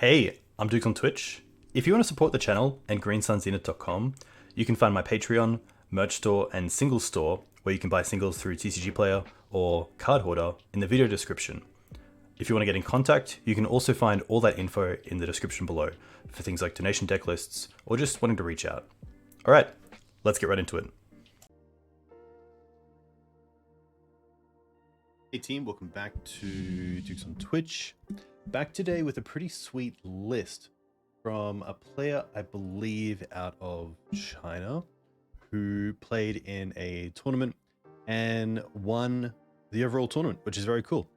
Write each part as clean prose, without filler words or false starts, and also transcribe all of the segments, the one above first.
Hey, I'm Duke on Twitch. If you want to support the channel and greensunzenith.com, you can find my Patreon, merch store, and singles store where you can buy singles through TCG Player or Card Hoarder in the video description. If you want to get in contact, you can also find all that info in the description below for things like donation deck lists or just wanting to reach out. Alright, let's get right into it. Hey team, welcome back to Dukes on Twitch. Back today with a pretty sweet list from a player, I believe, out of China, who played in a tournament and won the overall tournament, which is very cool.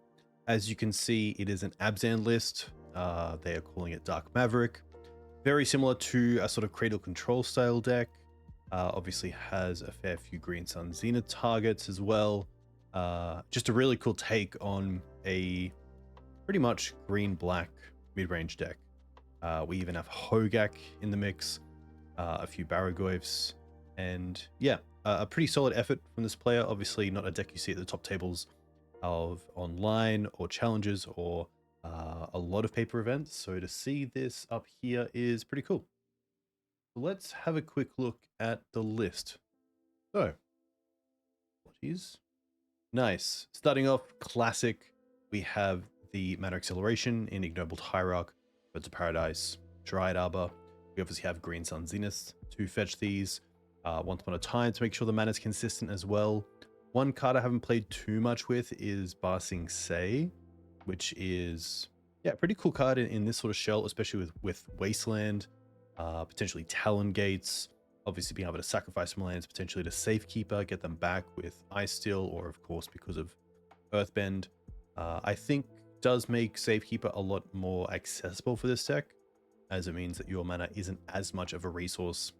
As you can see, it is an Abzan list. They are calling it Dark Maverick. Very similar to a sort of Cradle control style deck. Obviously has a fair few Green Sun Zenith targets as well. Just a really cool take on a pretty much green-black mid-range deck. We even have Hogaak in the mix, a few Barrowgoyfs, and yeah, a pretty solid effort from this player. Obviously not a deck you see at the top tables of online or challenges or a lot of paper events. So to see this up here is pretty cool. Let's have a quick look at the list. So, what is nice? Starting off classic, we have the Mana Acceleration in Ignoble Hierarch, Birds of Paradise, Dryad Arbor. We obviously have Green Sun Zenith to fetch these once upon a time to make sure the mana is consistent as well. One card I haven't played too much with is Ba Sing Se, which is a pretty cool card in this sort of shell, especially with Wasteland, potentially Talon Gates, obviously being able to sacrifice some lands potentially to Safekeeper, get them back with Icetill, or of course because of Earthbend. I think does make Safekeeper a lot more accessible for this deck, as it means that your mana isn't as much of a resource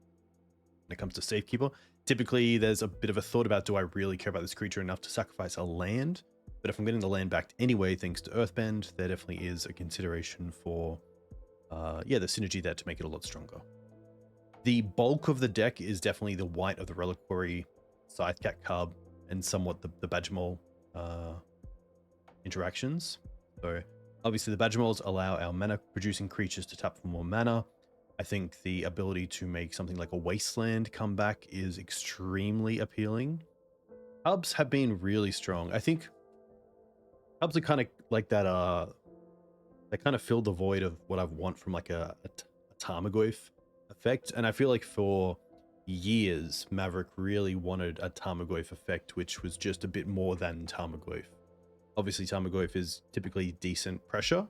when it comes to Safekeeper. Typically, there's a bit of a thought about, do I really care about this creature enough to sacrifice a land? But if I'm getting the land back anyway, thanks to Earthbend, there definitely is a consideration for, the synergy there to make it a lot stronger. The bulk of the deck is definitely the white of the Reliquary, Scythecat Cub, and somewhat the Badgermole interactions. So obviously the Badgermoles allow our mana producing creatures to tap for more mana. I think the ability to make something like a Wasteland come back is extremely appealing. Cubs have been really strong. I think Cubs are kind of like that, they kind of filled the void of what I want from like a Tarmogoyf effect. And I feel like for years, Maverick really wanted a Tarmogoyf effect, which was just a bit more than Tarmogoyf. Obviously, Tarmogoyf is typically decent pressure,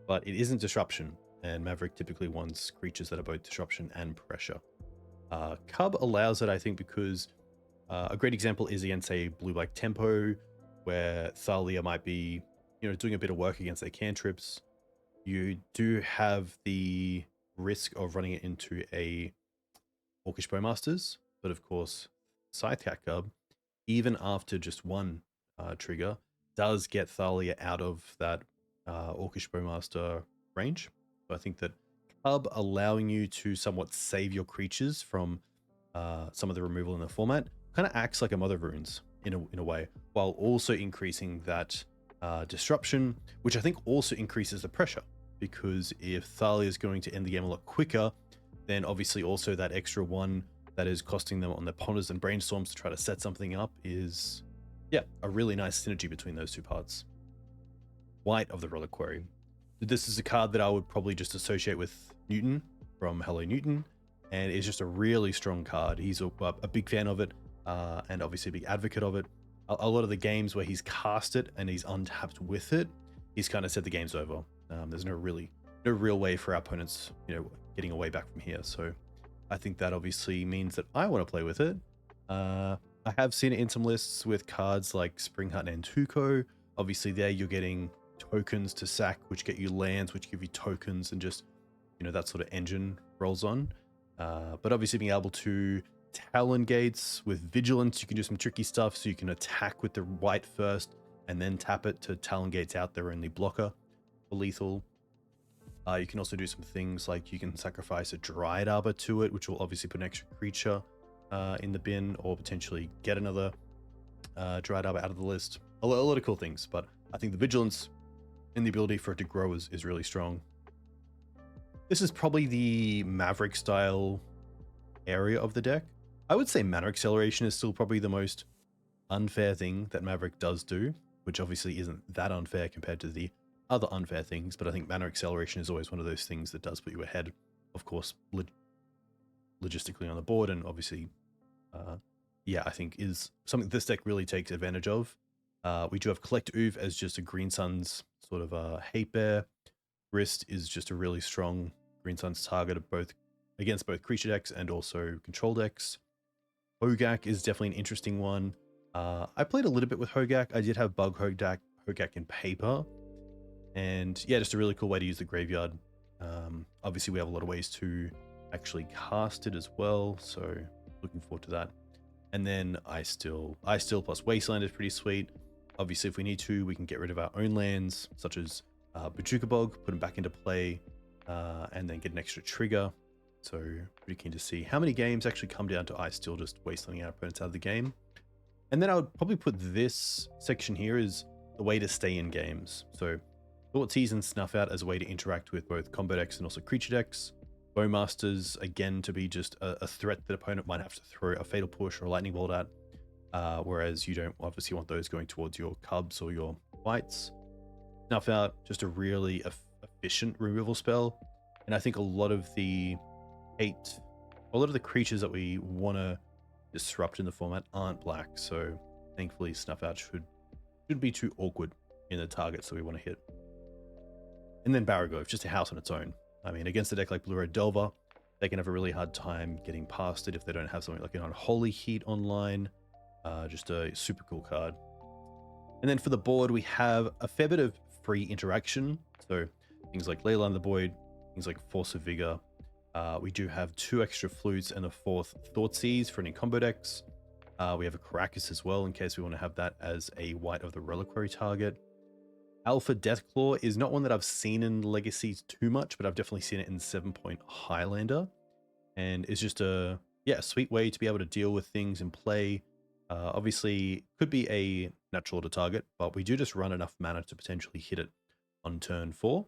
but it isn't disruption, and Maverick typically wants creatures that are both disruption and pressure. Cub allows it, I think, because a great example is against a blue-black tempo, where Thalia might be, doing a bit of work against their cantrips. You do have the risk of running it into a Orcish Bowmasters, but of course, Scythecat Cub, even after just one trigger, does get Thalia out of that Orcish Bowmaster range. So I think that Cub allowing you to somewhat save your creatures from some of the removal in the format kind of acts like a Mother of Runes in a way, while also increasing that disruption, which I think also increases the pressure, because if Thalia is going to end the game a lot quicker, then obviously also that extra one that is costing them on their Ponders and Brainstorms to try to set something up is a really nice synergy between those two parts. White of the Reliquary. This is a card that I would probably just associate with Newton from Hello Newton, and it's just a really strong card. He's a big fan of it, and obviously a big advocate of it. A lot of the games where he's cast it and he's untapped with it, he's kind of said the game's over. There's no real way for our opponents, getting away back from here. So I think that obviously means that I want to play with it. I have seen it in some lists with cards like Springhut and Tuco. Obviously there you're getting tokens to sack, which get you lands, which give you tokens, and just, that sort of engine rolls on. But obviously being able to Talon Gates with Vigilance, you can do some tricky stuff. So you can attack with the white first and then tap it to Talon Gates out their only blocker for lethal. You can also do some things like you can sacrifice a Dryad Arbor to it, which will obviously put an extra creature in the bin, or potentially get another Dryad Arbor out of the list. A lot of cool things, but I think the Vigilance and the ability for it to grow is really strong. This is probably the Maverick style area of the deck. I would say Mana Acceleration is still probably the most unfair thing that Maverick does do, which obviously isn't that unfair compared to the other unfair things, but I think Mana Acceleration is always one of those things that does put you ahead, of course, logistically on the board, and obviously, yeah, I think is something this deck really takes advantage of. We do have Collector Ouphe as just a Green Sun's sort of hate bear. Grist is just a really strong Green Sun's target of both against both creature decks and also control decks. Hogaak is definitely an interesting one. I played a little bit with Hogaak. I did have Bug Hogaak in paper. And yeah, just a really cool way to use the graveyard. Obviously, we have a lot of ways to actually cast it as well. So looking forward to that. And then Icetill plus Wasteland is pretty sweet. Obviously, if we need to, we can get rid of our own lands, such as Bojuka Bog, put them back into play, and then get an extra trigger. So pretty keen to see how many games actually come down to Icetill just wastelanding our opponents out of the game. And then I would probably put this section here as the way to stay in games. So Thoughtseize and Snuff Out as a way to interact with both combo decks and also creature decks. Bowmasters, again, to be just a threat that opponent might have to throw a Fatal Push or a Lightning Bolt at. Whereas you don't obviously want those going towards your Cubs or your Whites. Snuff Out, just a really efficient removal spell. And I think a lot of the creatures that we want to disrupt in the format aren't black. So thankfully Snuff Out shouldn't be too awkward in the targets that we want to hit. And then Barrowgoyf, just a house on its own. I mean, against a deck like Blue Red Delver, they can have a really hard time getting past it if they don't have something like an Unholy Heat online. Just a super cool card. And then for the board, we have a fair bit of free interaction. So things like Leyline the Void, things like Force of Vigor. We do have 2 extra flutes and a 4th Thoughtseize for any combo decks. We have a Caracas as well in case we want to have that as a White of the Reliquary target. Alpha Deathclaw is not one that I've seen in Legacy too much, but I've definitely seen it in 7-point Highlander. And it's just a sweet way to be able to deal with things in play. Obviously, could be a natural to target, but we do just run enough mana to potentially hit it on turn 4.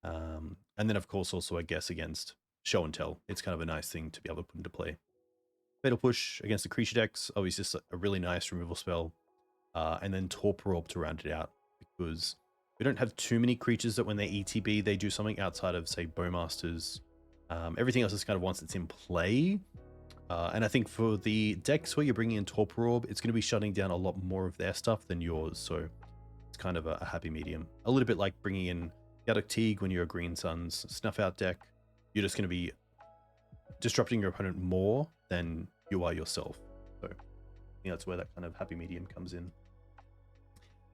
And then, of course, also, I guess, against Show and Tell. It's kind of a nice thing to be able to put into play. Fatal Push against the creature decks, obviously just a really nice removal spell. And then Torpor Orb to round it out, because we don't have too many creatures that when they ETB, they do something outside of, say, Bowmasters. Everything else is kind of once it's in play. And I think for the decks where you're bringing in Torpor Orb, it's going to be shutting down a lot more of their stuff than yours. So it's kind of a happy medium. A little bit like bringing in Yadok Teague when you're a Green Sun's Snuff Out deck. You're just going to be disrupting your opponent more than you are yourself. So I think that's where that kind of happy medium comes in.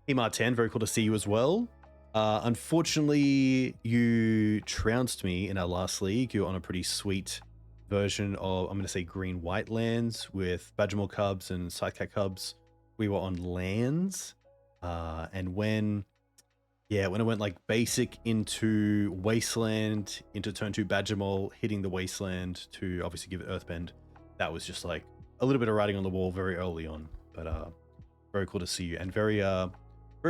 Hey Martin, very cool to see you as well. Unfortunately, you trounced me in our last league. You're on a pretty sweet version of, I'm going to say, green-white lands with Badgermole Cubs and Scythecat Cubs. We were on lands. And when I went like basic into Wasteland, into turn 2 Badgermole, hitting the Wasteland to obviously give it Earthbend, that was just like a little bit of writing on the wall very early on. But very cool to see you, and very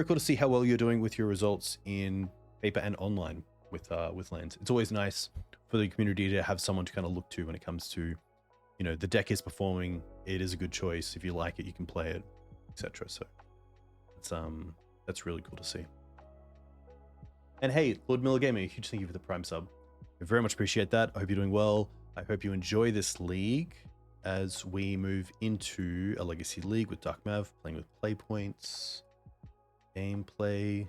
cool to see how well you're doing with your results in paper and online with lands. It's always nice for the community to have someone to kind of look to when it comes to, you know, the deck is performing, it is a good choice. If you like it, you can play it, etc. So that's really cool to see. And hey, Lord Miller Gaming, a huge thank you for the Prime sub. I very much appreciate that. I hope you're doing well. I hope you enjoy this league as we move into a Legacy League with Dark Mav, playing with play points, gameplay.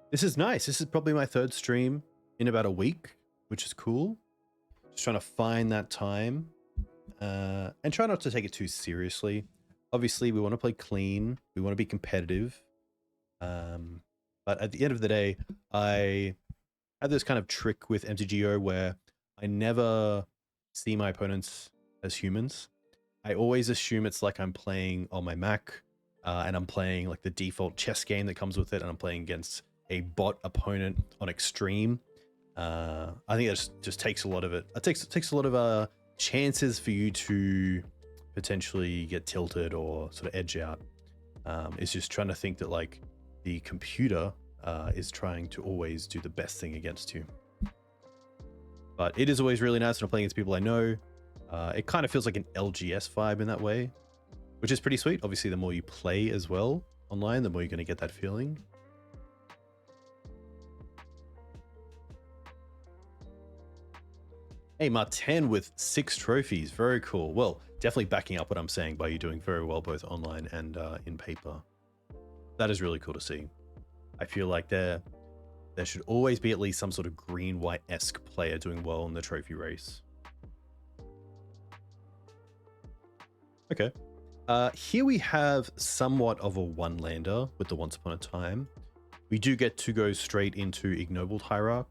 This is nice. This is probably my 3rd stream in about a week, which is cool. Just trying to find that time and try not to take it too seriously. Obviously, we want to play clean. We want to be competitive. But at the end of the day, I have this kind of trick with MTGO where I never see my opponents as humans. I always assume it's like I'm playing on my Mac and I'm playing like the default chess game that comes with it, and I'm playing against a bot opponent on extreme. I think that just takes a lot of it. It takes a lot of chances for you to potentially get tilted or sort of edge out. It's just trying to think that like the computer is trying to always do the best thing against you. But it is always really nice when I'm playing against people I know. It kind of feels like an LGS vibe in that way, which is pretty sweet. Obviously, the more you play as well online, the more you're going to get that feeling. Hey, Martin with 6 trophies. Very cool. Well, definitely backing up what I'm saying by you doing very well both online and in paper. That is really cool to see. I feel like there should always be at least some sort of green-white-esque player doing well in the trophy race. Okay. Here we have somewhat of a one-lander with the Once Upon a Time. We do get to go straight into Ignoble Hierarch.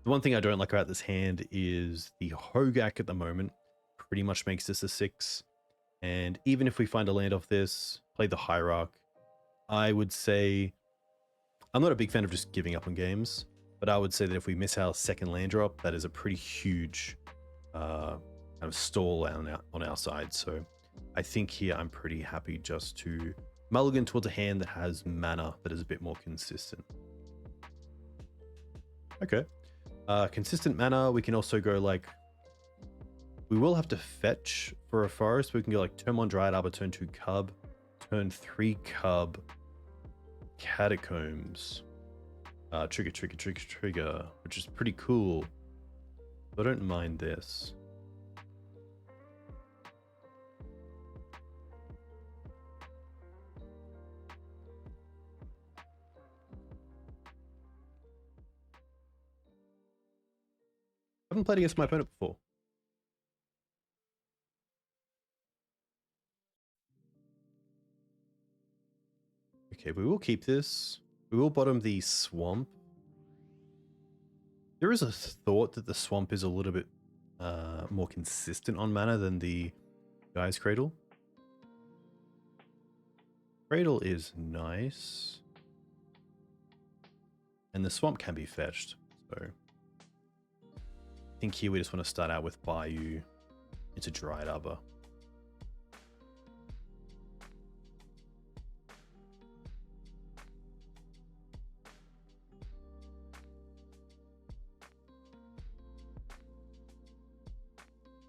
The one thing I don't like about this hand is the Hogaak at the moment pretty much makes this a 6. And even if we find a land off this, play the Hierarch, I would say... I'm not a big fan of just giving up on games, but I would say that if we miss our second land drop, that is a pretty huge kind of stall on our side. So I think here I'm pretty happy just to mulligan towards a hand that has mana that is a bit more consistent. Okay. Consistent mana, we can also go like... We will have to fetch for a forest. We can go like turn 1 Dryad Arbor, turn 2 Cub, turn 3 Cub, Catacombs, trigger, which is pretty cool. I don't mind this. I haven't played against my opponent before. Okay, we will keep this. We will bottom the swamp. There is a thought that the swamp is a little bit more consistent on mana than the Gaia's Cradle. Cradle is nice. And the swamp can be fetched. So I think here we just want to start out with Bayou into Dryad Arbor.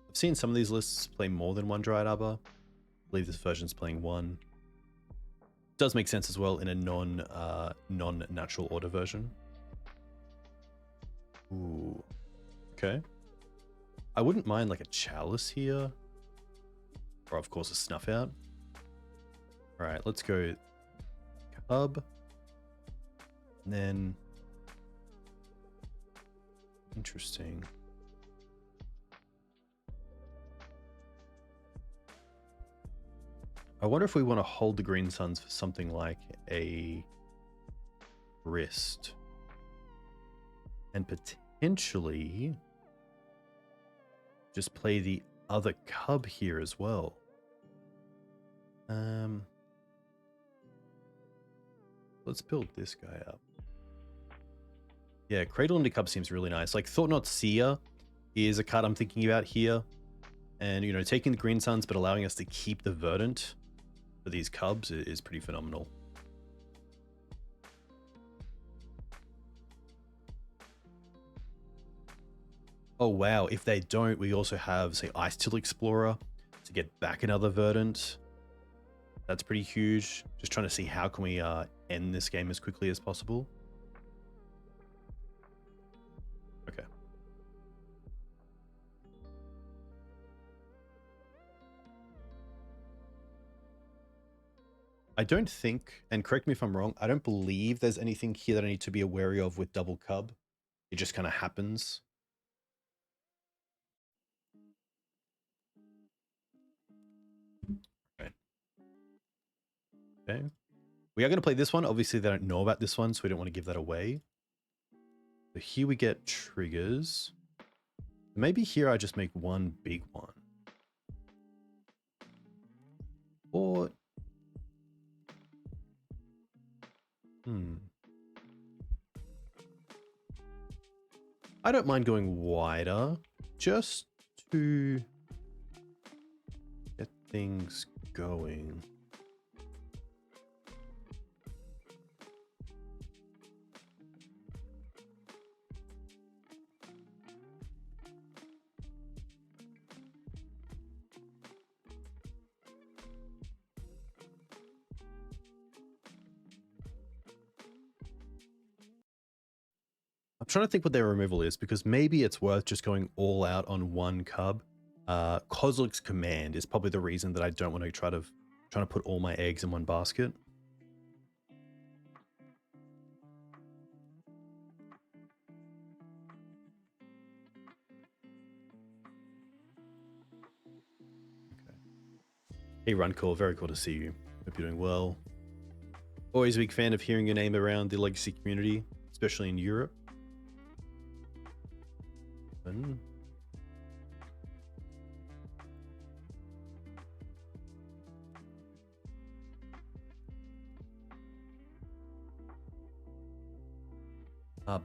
I've seen some of these lists play more than 1 Dryad Arbor. I believe this version's playing 1. Does make sense as well in a non-natural order version. Ooh. Okay. I wouldn't mind like a Chalice here. Or of course a Snuff Out. Alright, let's go Cub. And then... Interesting. I wonder if we want to hold the Green Suns for something like a Grist. And potentially just play the other Cub here as well. Let's build this guy up. Yeah, Cradle into Cub seems really nice. Like Thought-Knot Seer is a card I'm thinking about here. And, you know, taking the Green Suns but allowing us to keep the Verdant for these Cubs is pretty phenomenal. Oh wow, if they don't, we also have, say, Icetill Explorer to get back another Verdant. That's pretty huge. Just trying to see how can we end this game as quickly as possible. Okay. I don't think, and correct me if I'm wrong, I don't believe there's anything here that I need to be wary of with double Cub. It just kind of happens. Okay. We are going to play this one. Obviously, they don't know about this one, so we don't want to give that away. So here we get triggers. Maybe here I just make one big one. Or... I don't mind going wider, just to get things going. I'm trying to think what their removal is, because maybe it's worth just going all out on one cub. Kozilek's Command is probably the reason that I don't want to try to put all my eggs in one basket. Okay. Hey Runcool, very cool to see you. Hope you're doing well. Always a big fan of hearing your name around the Legacy community, especially in Europe.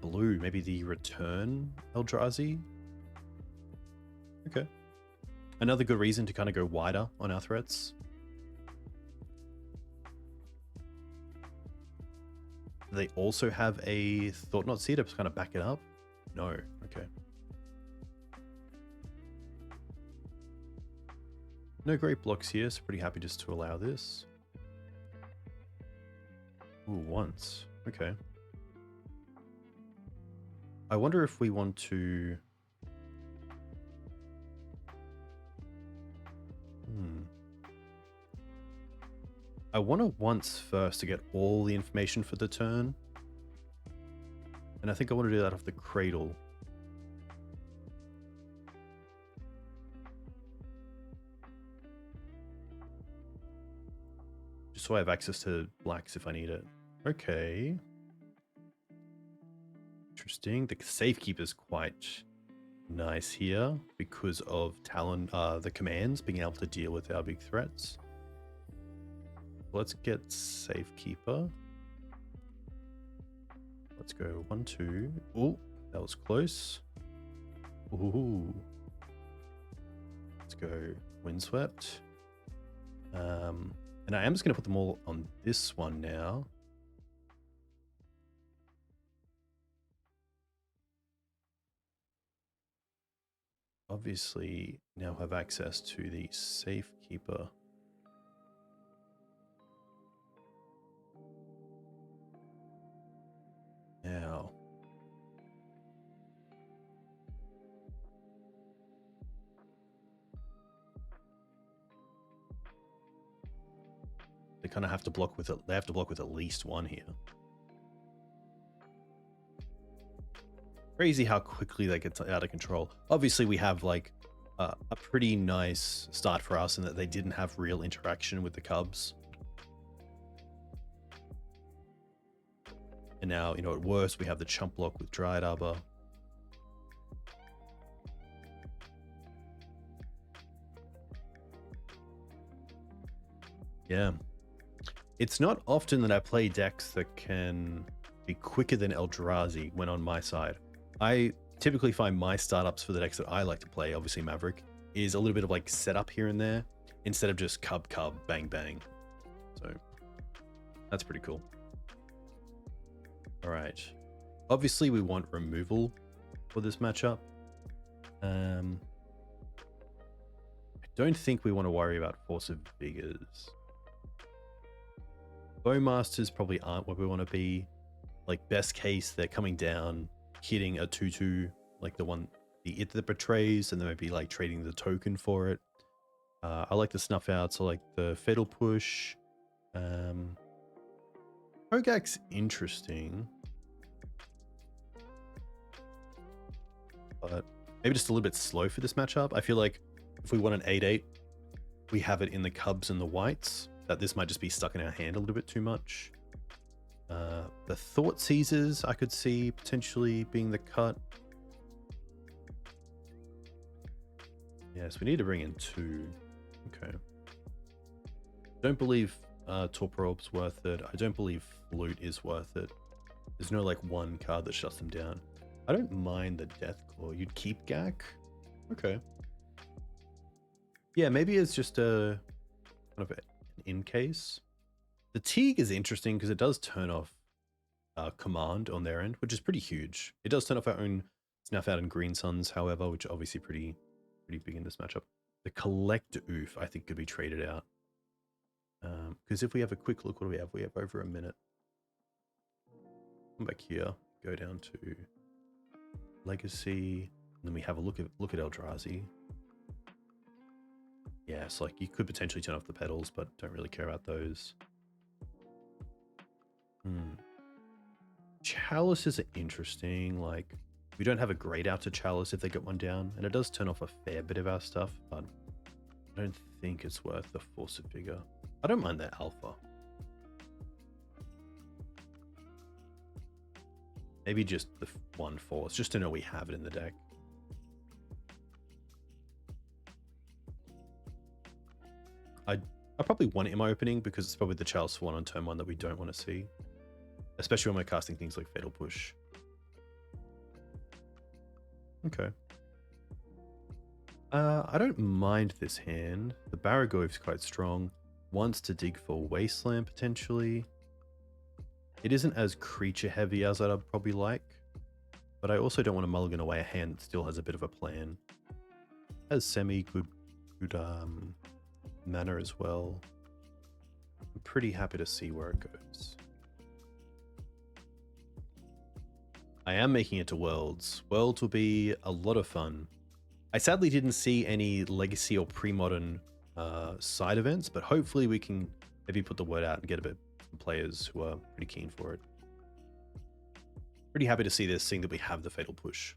Blue, maybe the return Eldrazi. Okay. Another good reason to kind of go wider on our threats. Do they also have a Thought-Knot Seer to kind of back it up? No. Okay. No great blocks here, so pretty happy just to allow this. Ooh, once. Okay. I wonder if we want to... I want to once first to get all the information for the turn. And I think I want to do that off the Cradle. Just so I have access to blacks if I need it. Okay. Interesting. The Safekeeper is quite nice here because of Talon, the commands being able to deal with our big threats. Let's get Safekeeper. Let's go 1, 2. Oh, that was close. Ooh. Let's go Windswept. And I am just going to put them all on this one now. Obviously, now have access to the Safekeeper. Now. They kind of have to block with it. They have to block with at least one here. Crazy how quickly they get out of control. Obviously, we have like a pretty nice start for us in that they didn't have real interaction with the Cubs. And now, you know, at worst, we have the chump block with Dryad Arbor. Yeah. It's not often that I play decks that can be quicker than Eldrazi when on my side. I typically find my startups for the decks that I like to play, obviously Maverick, is a little bit of like setup here and there instead of just cub, bang, bang. So that's pretty cool. All right. Obviously, we want removal for this matchup. I don't think we want to worry about Force of Vigors. Bowmasters probably aren't where we want to be. Like, best case, they're coming down, hitting a 2/2, like the it that betrays, and then maybe like trading the token for it. I like the Snuff Out, so like the Fatal Push. Hogaak's interesting, but maybe just a little bit slow for this matchup. I feel like if we want an 8/8, we have it in the Cubs and the Whites, that this might just be stuck in our hand a little bit too much. The Thoughtseizes I could see potentially being the cut. Yes, we need to bring in 2. Okay. Don't believe Torpor Orb's worth it. I don't believe Flute is worth it. There's no like one card that shuts them down. I don't mind the Deathclaw. You'd keep Gaea? Okay. Yeah, maybe it's just a kind of an in case. The Teague is interesting because it does turn off command on their end, which is pretty huge. It does turn off our own Snuff Out and Green Suns, however, which are obviously pretty big in this matchup. The Collector Ouphe, I think, could be traded out. Because if we have a quick look, what do we have? We have over a minute. Come back here, go down to Legacy, and then we have a look at Eldrazi. Yeah, so like you could potentially turn off the pedals, but don't really care about those. Chalices are interesting. Like, we don't have a great out to Chalice if they get one down, and it does turn off a fair bit of our stuff, but I don't think it's worth the Force of Vigor. I don't mind that Alpha. Maybe just the one Force, just to know we have it in the deck. I probably want it in my opening because it's probably the Chalice one on turn 1 that we don't want to see. Especially when we're casting things like Fatal Push. Okay. I don't mind this hand. The Barrowgoyf's quite strong. Wants to dig for Wasteland potentially. It isn't as creature heavy as I'd probably like. But I also don't want to mulligan away a hand that still has a bit of a plan. Has semi good mana as well. I'm pretty happy to see where it goes. I am making it to Worlds. Worlds will be a lot of fun. I sadly didn't see any Legacy or pre-modern side events, but hopefully we can maybe put the word out and get a bit of players who are pretty keen for it. Pretty happy to see this, seeing that we have the Fatal Push.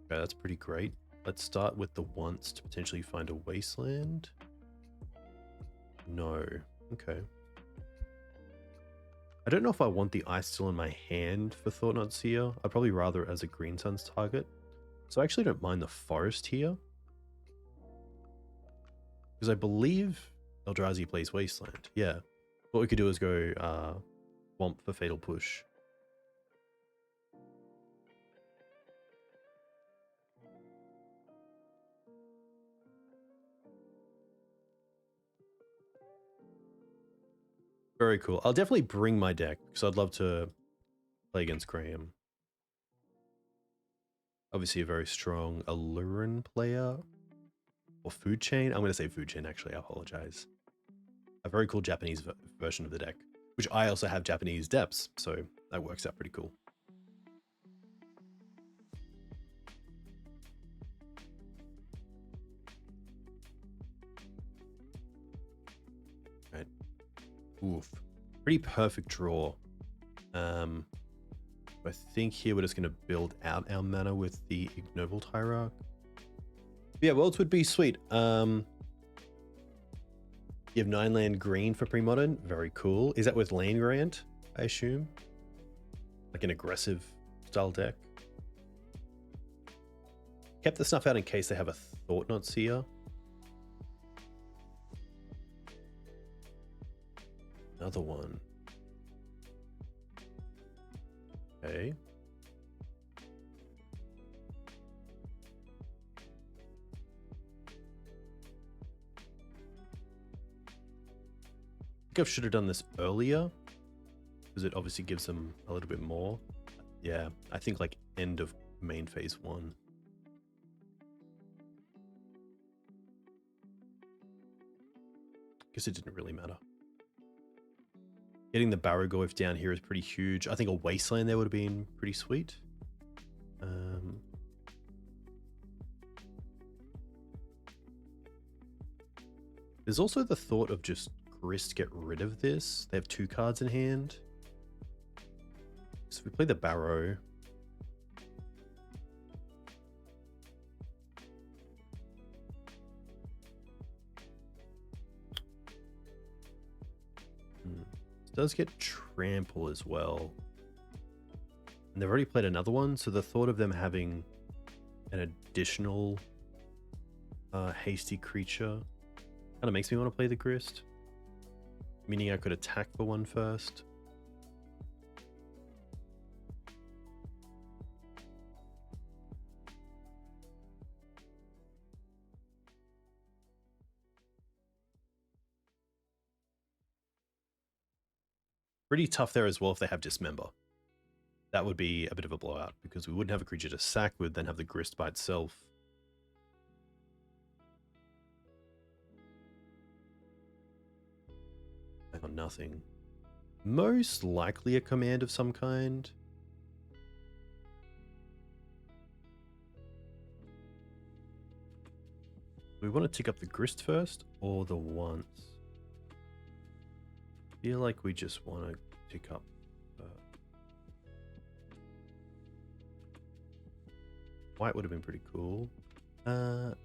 Okay, that's pretty great. Let's start with the wants to potentially find a Wasteland. No. Okay. I don't know if I want the Icetill in my hand for Thought-Knot Seer. I'd probably rather as a Green Sun's target. So I actually don't mind the Forest here. Because I believe Eldrazi plays Wasteland. Yeah. What we could do is go Womp for Fatal Push. Very cool. I'll definitely bring my deck because I'd love to play against Graham. Obviously a very strong Allurin player. Or Food Chain. I'm going to say Food Chain actually. I apologize. A very cool Japanese version of the deck. Which I also have Japanese depths. So that works out pretty cool. Right. Oof. Pretty perfect draw. I think here we're just going to build out our mana with the Ignoble Hierarch. Yeah, Worlds would be sweet. You have 9-land green for pre-modern. Very cool. Is that with Land Grant, I assume? Like an aggressive style deck. Kept the Snuff Out in case they have a Thought-Knot Seer. Another one. Okay. I think I should have done this earlier because it obviously gives them a little bit more. Yeah, I think like end of main phase 1. Guess it didn't really matter. Getting the Barrowgoyf down here is pretty huge. I think a Wasteland there would have been pretty sweet. There's also the thought of just Grist get rid of this. They have 2 cards in hand. So we play the Barrow. Does get Trample as well. And they've already played another one, so the thought of them having an additional hasty creature kind of makes me want to play the Grist. Meaning I could attack for 1 first. Pretty tough there as well if they have Dismember. That would be a bit of a blowout because we wouldn't have a creature to sack, we'd then have the Grist by itself. I got nothing. Most likely a command of some kind. we want to tick up the Grist first or the once? I feel like we just want to tick up. White would have been pretty cool. And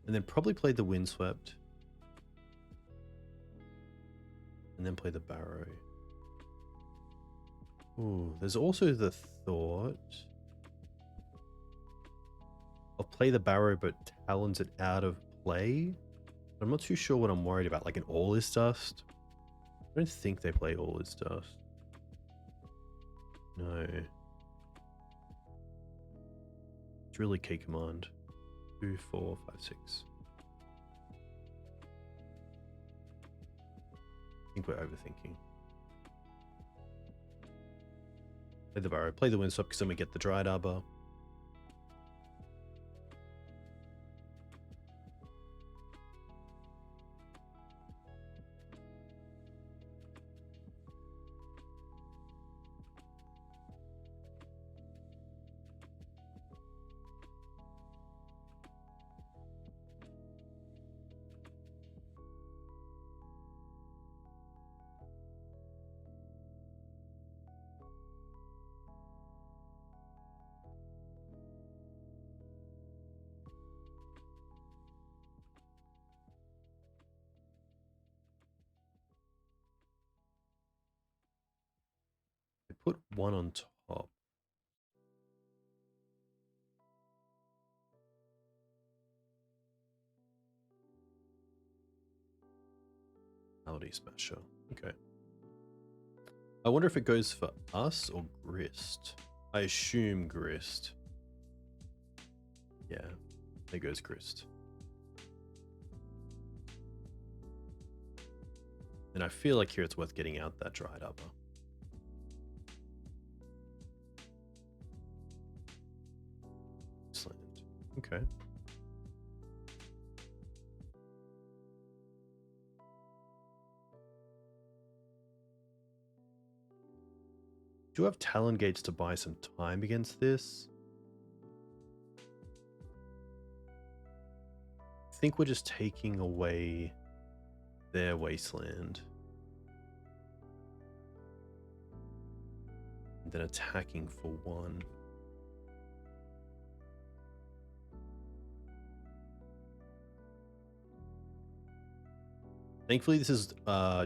then probably play the Windswept. And then play the Barrow. Ooh, there's also the thought. I'll play the Barrow, but Talons it out of play. I'm not too sure what I'm worried about. Like an All Is Dust. I don't think they play All Is Dust. No. It's really key command. 2, 4, 5, 6. I think we're overthinking. Play the Barrow. Play the Windswept because then we get the Dryad Arbor. Put one on top. Melody Smasher. Okay. I wonder if it goes for us or Grist. I assume Grist. Yeah, there goes Grist. And I feel like here it's worth getting out that Dryad Arbor. Okay. Do you have Talon Gates to buy some time against this? I think we're just taking away their wasteland. And then attacking for 1. Thankfully, this is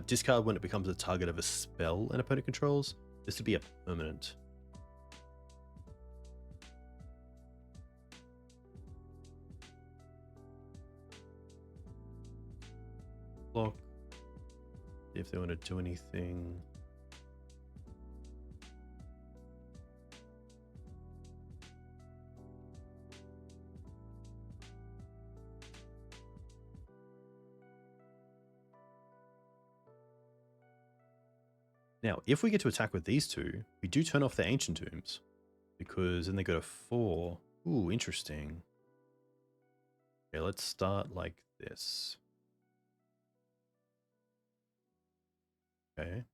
discard when it becomes a target of a spell an opponent controls. This would be a permanent. Block. See if they want to do anything. Now, if we get to attack with these two, we do turn off the Ancient Tombs, because then they go to 4. Ooh, interesting. Okay, let's start like this. Okay.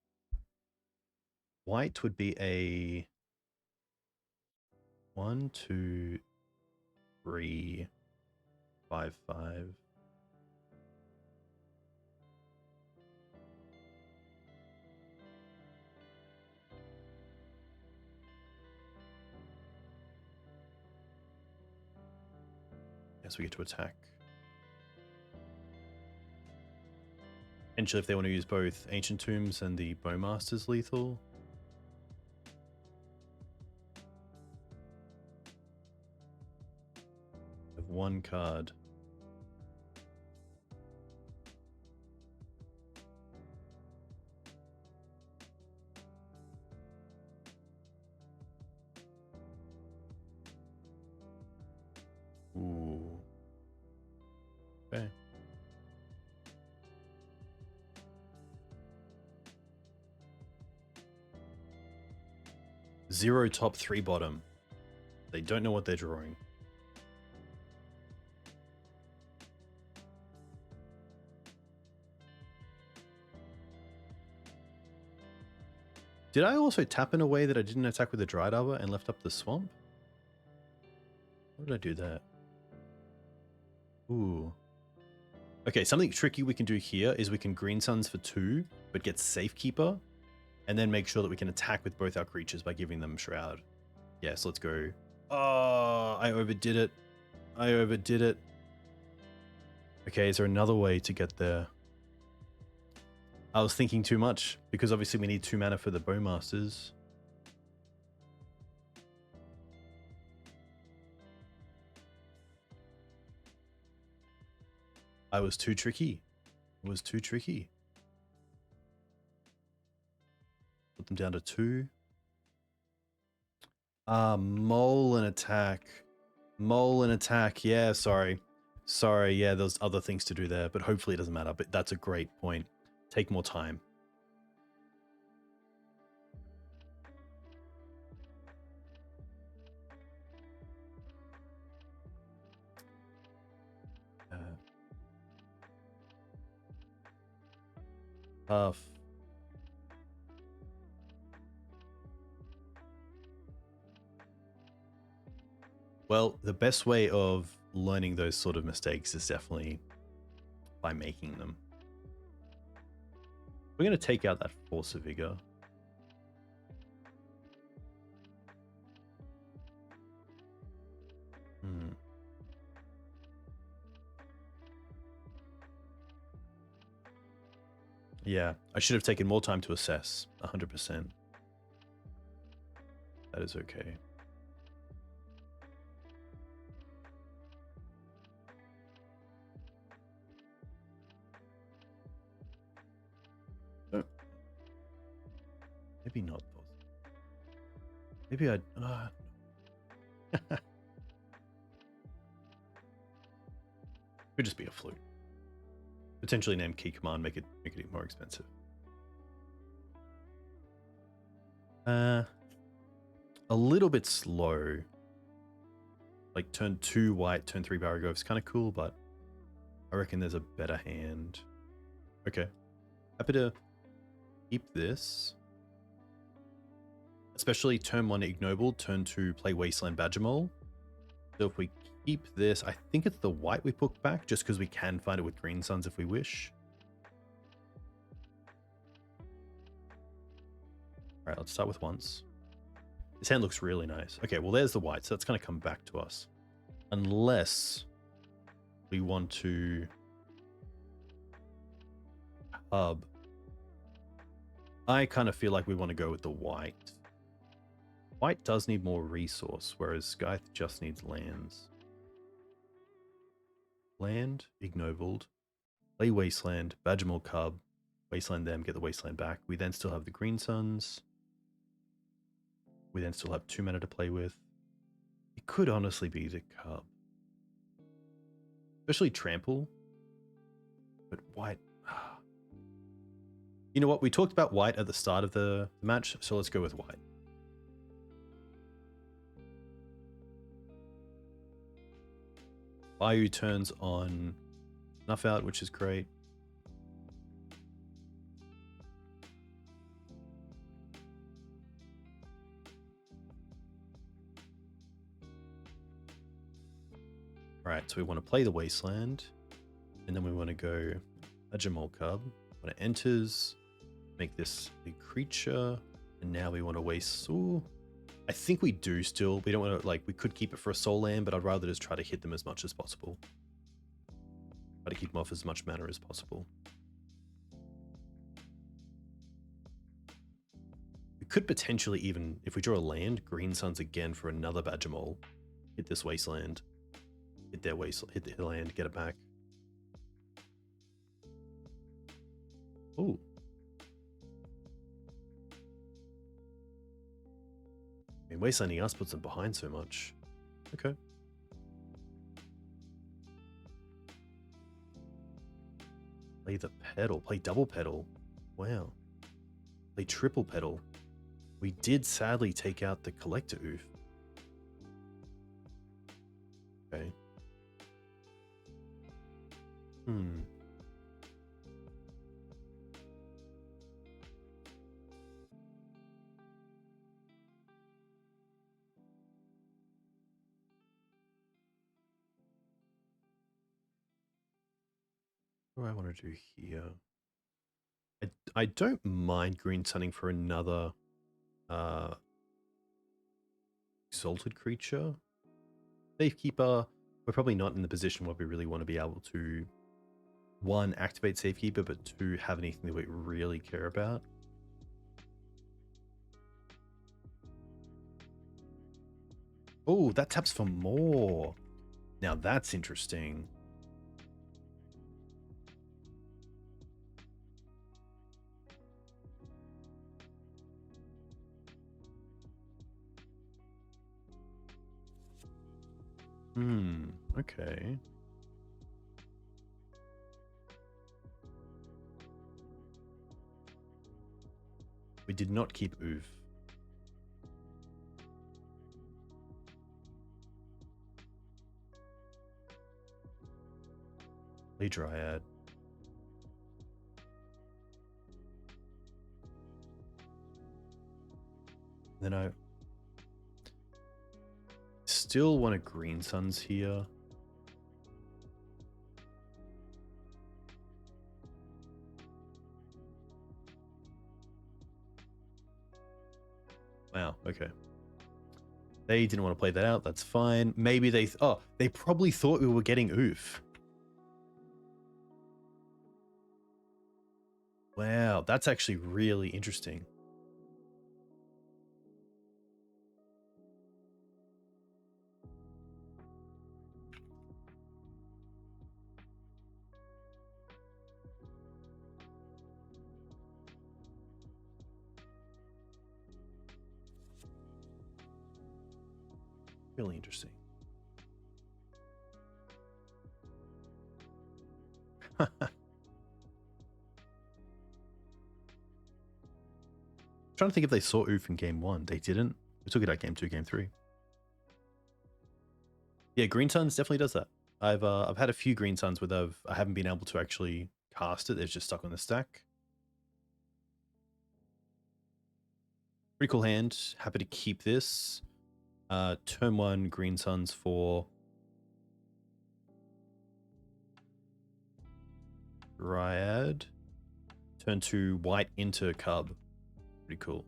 White would be a 1, 2, 3, 5, 5. Yes, we get to attack. Potentially, if they want to use both Ancient Tombs and the Bowmasters lethal. Have 1 card. Ooh. Okay. Zero top, 3 bottom. They don't know what they're drawing. Did I also tap in a way that I didn't attack with the Dryad Arbor and left up the swamp? Why did I do that? Ooh. Okay, something tricky we can do here is we can Green Suns for 2, but get Safekeeper, and then make sure that we can attack with both our creatures by giving them Shroud. Yes, let's go. Oh, I overdid it. I overdid it. Okay, is there another way to get there? I was thinking too much, because obviously we need 2 mana for the Bowmasters. I was too tricky. It was too tricky. Put them down to 2. Mole and attack. Mole and attack. Yeah, sorry. Sorry, yeah, there's other things to do there, but hopefully it doesn't matter. But that's a great point. Take more time. Tough. Well, the best way of learning those sort of mistakes is definitely by making them. We're going to take out that Force of Vigor. Yeah, I should have taken more time to assess. 100%. That is okay. Oh. Maybe not those. Maybe I'd... Could just be a flute. Potentially name key command, make it more expensive. A little bit slow. Like turn 2 white, turn 3 Barrowgoyf is kind of cool, but I reckon there's a better hand. Okay. Happy to keep this. Especially turn 1 Ignoble, turn 2 play Wasteland Badgermole. So if we keep this, I think it's the white we put back, just because we can find it with Green Suns if we wish. Alright, let's start with once. This hand looks really nice. Okay, well there's the white, so that's going to come back to us. Unless we want to hub. I kind of feel like we want to go with the white. White does need more resource, whereas Scythe just needs lands. Land, ignobled. Play Wasteland, Badgermole Cub. Wasteland them, get the Wasteland back. We then still have the Green Suns. We then still have 2 mana to play with. It could honestly be the Cub. Especially Trample. But white... You know what? We talked about white at the start of the match, so let's go with white. Bayou turns on Snuff Out, which is great. Alright, so we want to play the Wasteland. And then we want to go Badgermole Cub. When it enters, make this a creature. And now we want to waste... Ooh, I think we do still. We don't want to, like, we could keep it for a soul land, but I'd rather just try to hit them as much as possible. Try to keep them off as much mana as possible. We could potentially even, if we draw a land, Green Suns again for another Badgermole. Hit this Wasteland. Hit their wasteland, hit the land, get it back. Ooh. I mean, Wastelanding us puts them behind so much. Okay. Play the pedal. Play double pedal. Wow. Play triple pedal. We did sadly take out the Collector Ouphe. Okay. What do I want to do here? I don't mind green sunning for another exalted creature. Safekeeper, we're probably not in the position where we really want to be able to, one, activate Safekeeper, but two, have anything that we really care about. Oh, that taps for more. Now that's interesting. Okay. We did not keep Ouphe. Play Dryad. Then I still want a Green Suns here. Wow, okay. They didn't want to play that out, that's fine. Maybe they, they probably thought we were getting Ouphe. Wow, that's actually really interesting. Really interesting. Trying to think if they saw Ouphe in game 1. They didn't. We took it out game 2, game 3. Yeah, Green Suns definitely does that. I've had a few Green Suns where I haven't been able to actually cast it. They've just stuck on the stack. Pretty cool hand. Happy to keep this. Turn 1 Green Suns for Dryad. Turn 2 white into Cub. Pretty cool.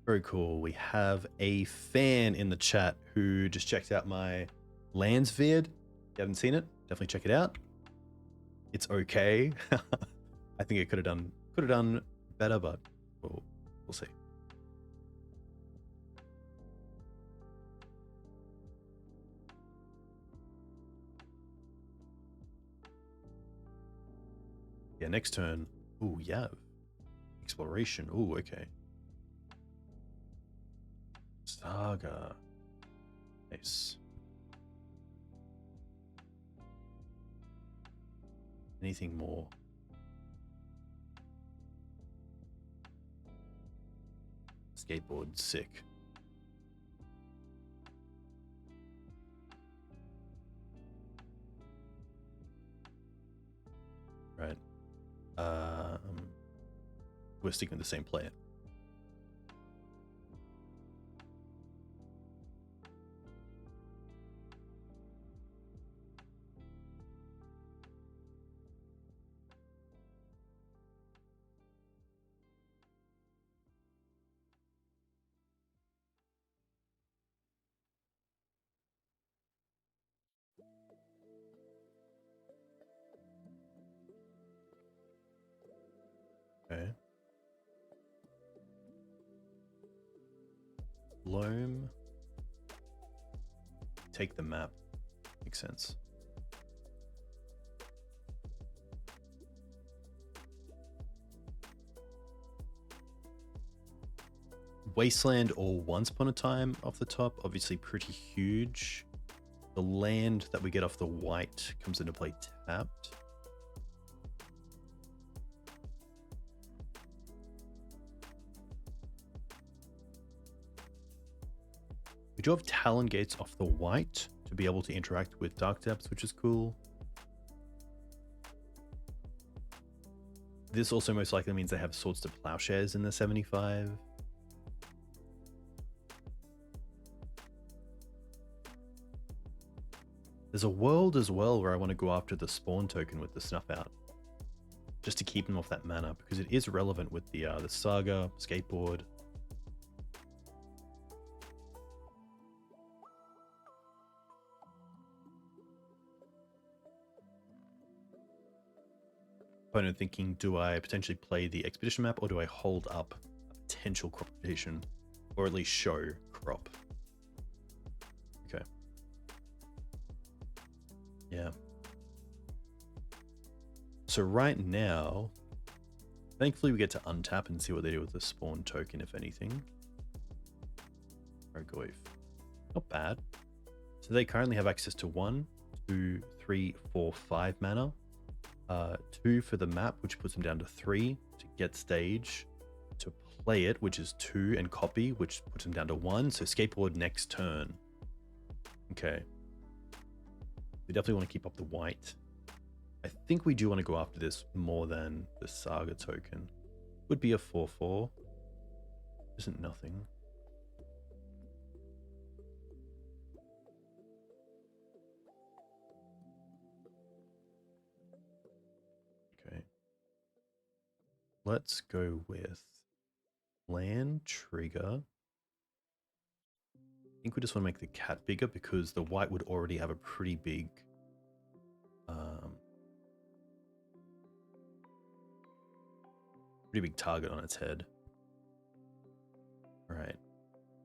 Very cool. We have a fan in the chat who just checked out my lands vid. If you haven't seen it, definitely check it out. It's okay. I think it could have done better, but we'll see. Yeah, next turn. Ooh, yeah. Exploration. Ooh, okay. Saga. Nice. Anything more? Skateboard, sick. Right. We're sticking with the same player. Okay. Loam. Take the map. Makes sense. Wasteland or Once Upon a Time off the top, obviously pretty huge. The land that we get off the white comes into play tapped. We do have Talon Gates off the white. to be able to interact with Dark Depths, which is cool. This also most likely means they have Swords to Plowshares in the 75. There's a world as well where I want to go after the spawn token with the Snuff Out, just to keep them off that mana, because it is relevant with the Saga, Skateboard. Opponent thinking, do I potentially play the Expedition map, or do I hold up a potential crop rotation, or at least show crop? Okay. Yeah. So right now, thankfully we get to untap and see what they do with the spawn token, if anything. Barrowgoyf. Not bad. So they currently have access to 1, 2, 3, 4, 5 mana. 2 for the map, which puts them down to 3 to get stage, to play it, which is 2, and copy, which puts them down to 1. So skateboard next turn. Okay. We definitely want to keep up the white. I think we do want to go after this more than the Saga token. Would be a 4/4. Isn't nothing. Okay. Let's go with land trigger. I think we just want to make the cat bigger because the white would already have a pretty big target on its head. All right,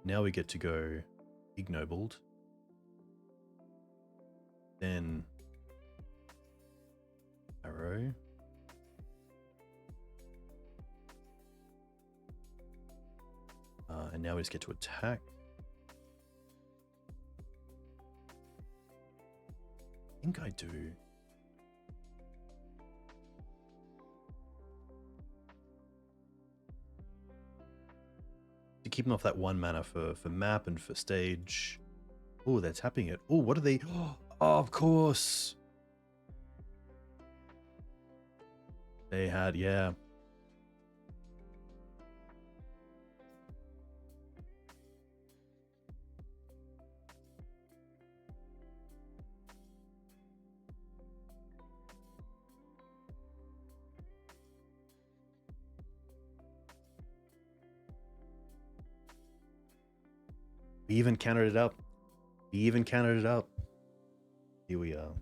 now we get to go ignobled, then arrow, and now we just get to attack. I think I do. To keep them off that 1 mana for map and for stage. Oh, they're tapping it. Oh, what are they? Oh, of course. They had, yeah. We even counted it up. We even counted it up. Here we are.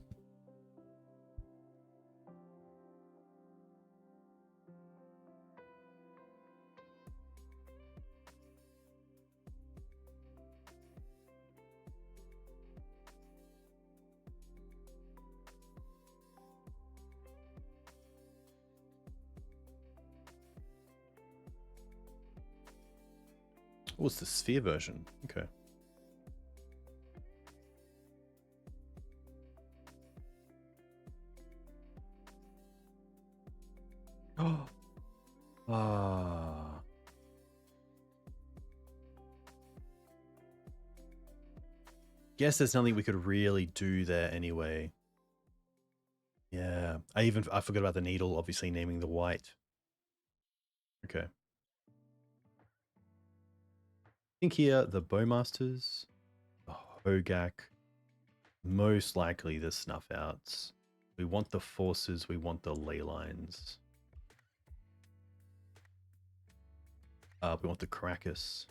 Oh, it's the sphere version. Okay. Ah. Guess there's nothing we could really do there anyway. Yeah. I forgot about the needle, obviously naming the white. Okay. I think here the Bowmasters, the Hogaak, most likely the Snuff Outs. We want the forces, we want the ley lines. We want the Caracas.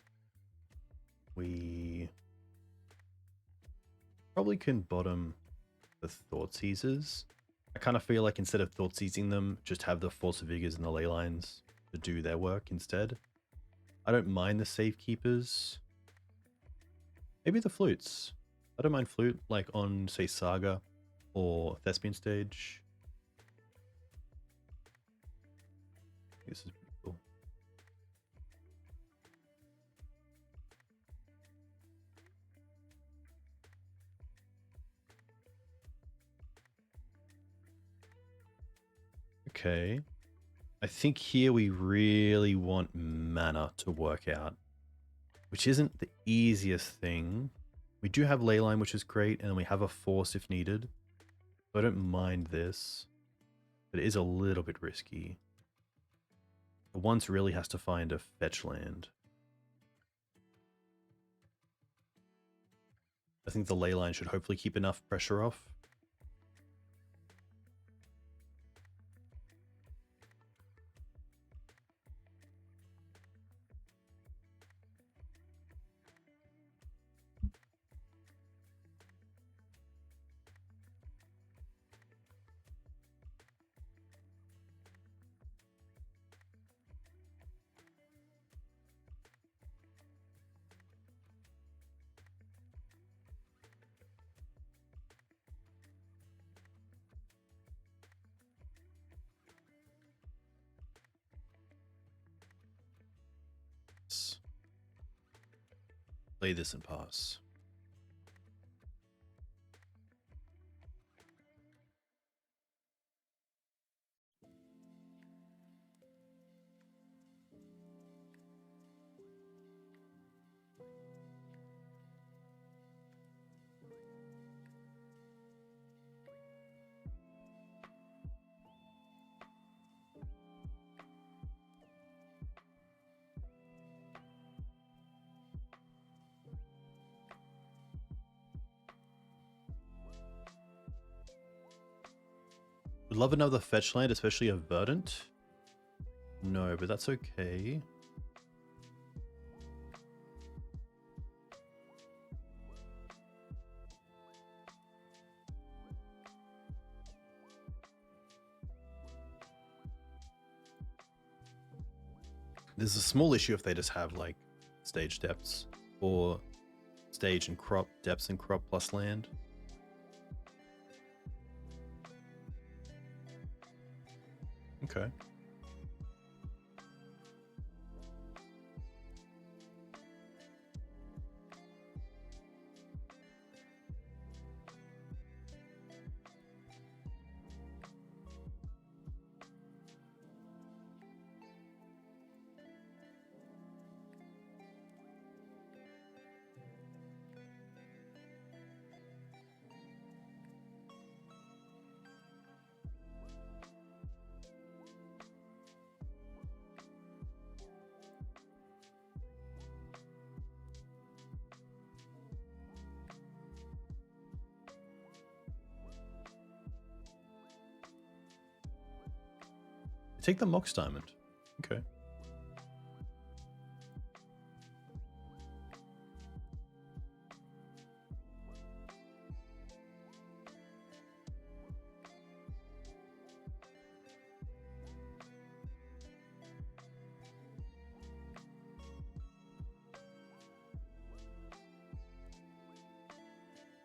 We probably can bottom the Thoughtseizes. I kind of feel like instead of Thoughtseizing them, just have the Force of Vigors and the ley lines to do their work instead. I don't mind the Safekeepers. Maybe the Flutes. I don't mind Flute, like on, say, Saga or Thespian stage. This is pretty cool. Okay. I think here we really want mana to work out, which isn't the easiest thing. We do have Leyline, which is great, and then we have a Force if needed. So I don't mind this, but it is a little bit risky. The Once really has to find a fetch land. I think the Leyline should hopefully keep enough pressure off. Play this and pass. Would love another fetch land, especially a Verdant. No, but that's okay. There's a small issue if they just have like stage depths or stage and crop, depths and crop plus land. Okay. Take the Mox Diamond. Okay.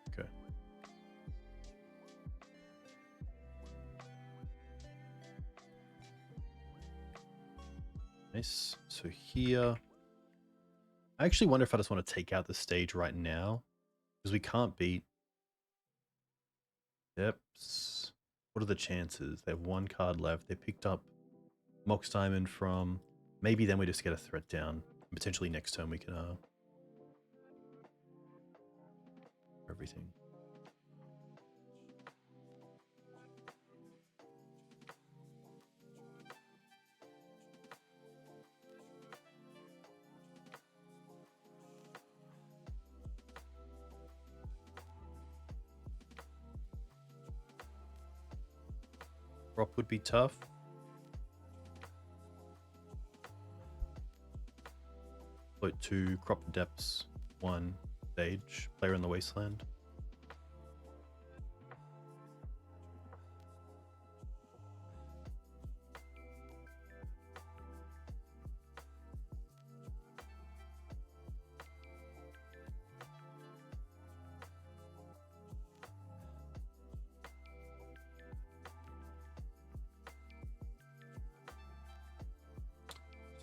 Okay. Nice. So here, I actually wonder if I just want to take out the stage right now, because we can't beat depths. What are the chances? They have one card left. They picked up Mox Diamond from, maybe then we just get a threat down. Potentially next turn we can everything. Crop would be tough. Float 2, crop the depths, 1, stage, player in the wasteland.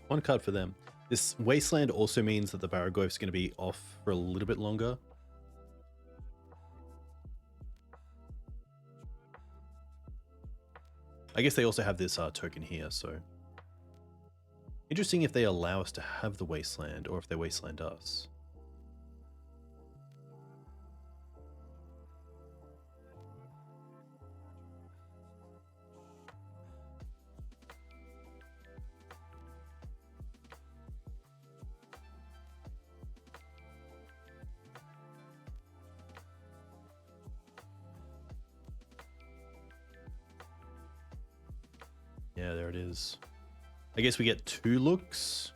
One card for them. This Wasteland also means that the Barrowgoyf is going to be off for a little bit longer. I guess they also have this token here, so... Interesting if they allow us to have the Wasteland, or if they Wasteland us. Yeah, there it is. I guess we get 2 looks.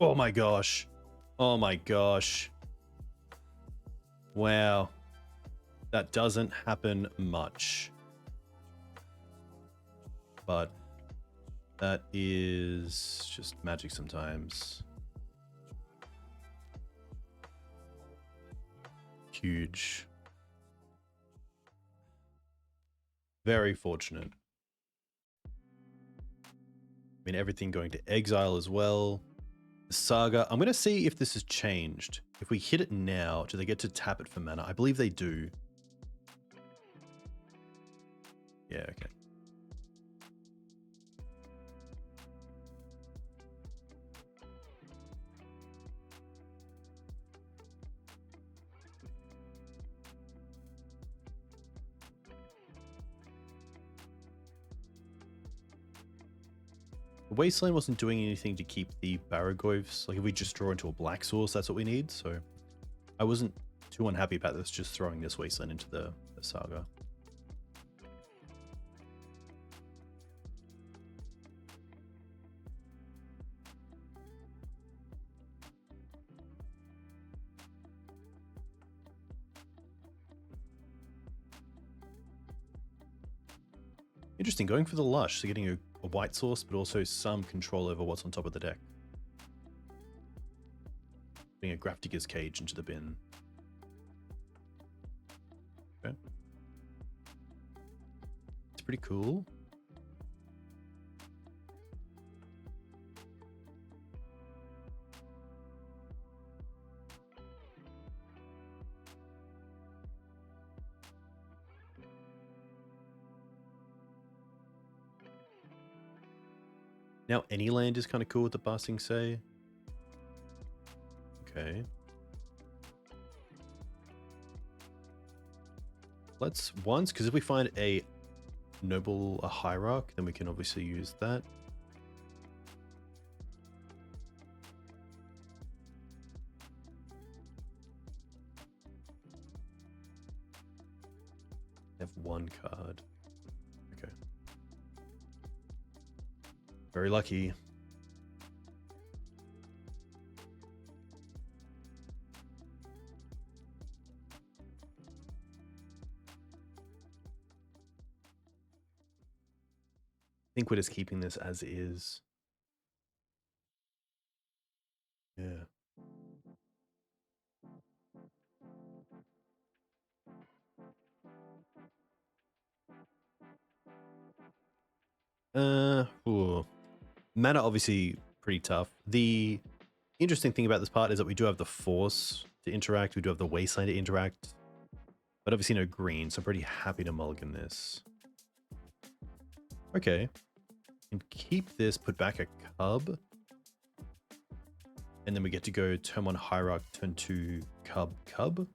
Oh my gosh. Oh my gosh. Wow. That doesn't happen much. But that is just magic sometimes. Huge. Very fortunate. I mean, everything going to exile as well. The Saga. I'm going to see if this has changed. If we hit it now, do they get to tap it for mana? I believe they do. Yeah, okay. The Wasteland wasn't doing anything to keep the Barrowgoyfs. Like, if we just draw into a black source, that's what we need. So I wasn't too unhappy about this, just throwing this Wasteland into the Saga. Interesting, going for the Lush, so getting a white source, but also some control over what's on top of the deck. Putting a Grafdigger's Cage into the bin. Okay. It's pretty cool. Now any land is kind of cool with the Passing Say. Okay. Let's once, because if we find a Hierarch, then we can obviously use that. Have 1 card. Okay. Very lucky. I think we're just keeping this as is. Yeah. Ooh. Mana obviously pretty tough. The interesting thing about this part is that we do have the Force to interact, we do have the Wasteland to interact, but obviously no green, so I'm pretty happy to mulligan this. Okay. And keep this, put back a Cub. And then we get to go turn 1 Hierarch, turn 2 Cub, Cub.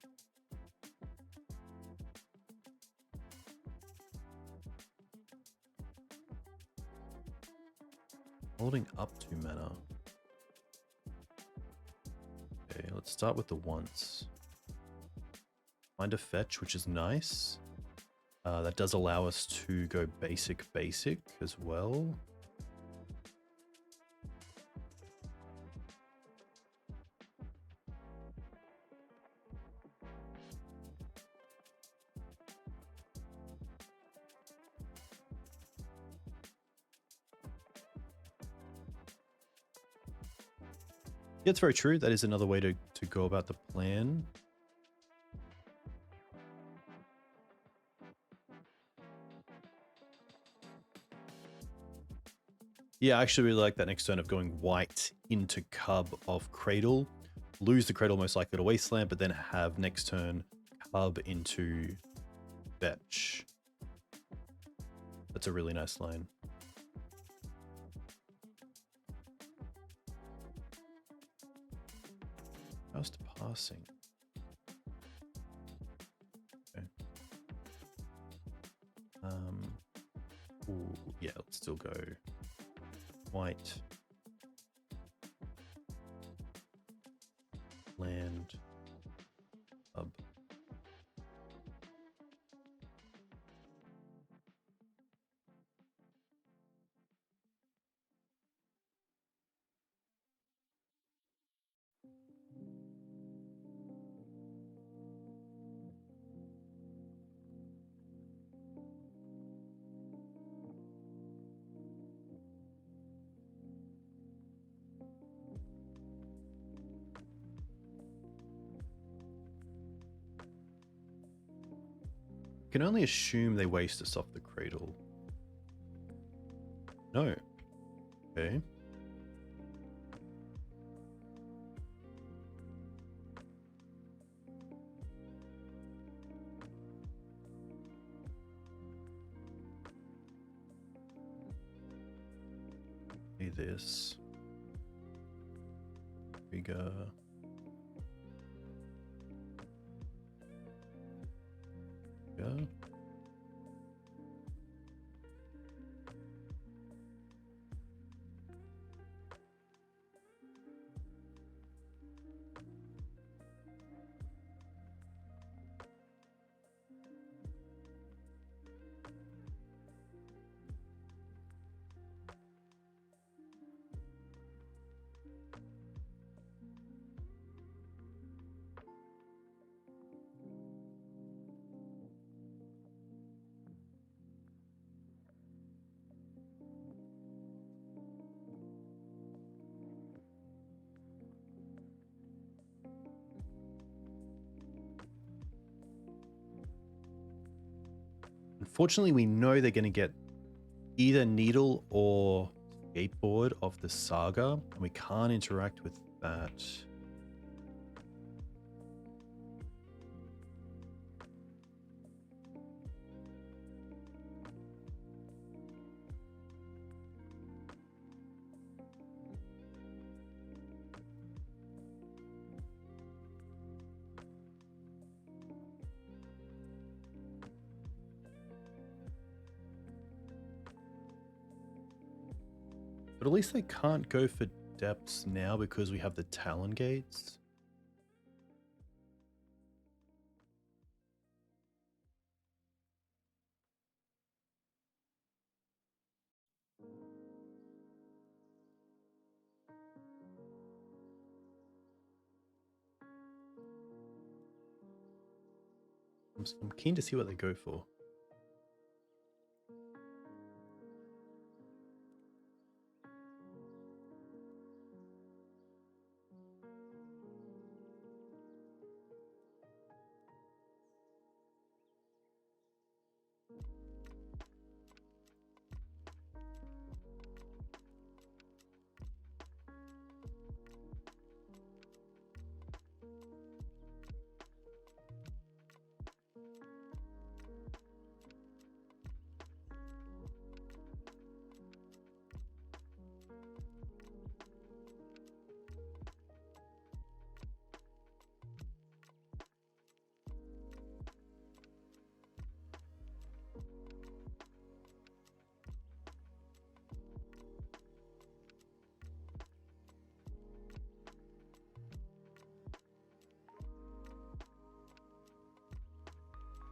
Holding up 2 mana. Okay, let's start with the once. Find a fetch, which is nice. That does allow us to go basic as well. Yeah, it's very true. That is another way to go about the plan. Yeah, I actually really like that next turn of going white into Cub of Cradle. Lose the Cradle most likely to Wasteland, but then have next turn Cub into Fetch. That's a really nice line. Just passing. Okay. Ooh, yeah, let's still go white. Land. Hub. can only assume they waste us off the Cradle. No. Okay. This Vigor. Yeah. Unfortunately, we know they're going to get either Needle or Skateboard off the Saga, and we can't interact with that. But at least they can't go for depths now because we have the Talon Gates. I'm keen to see what they go for.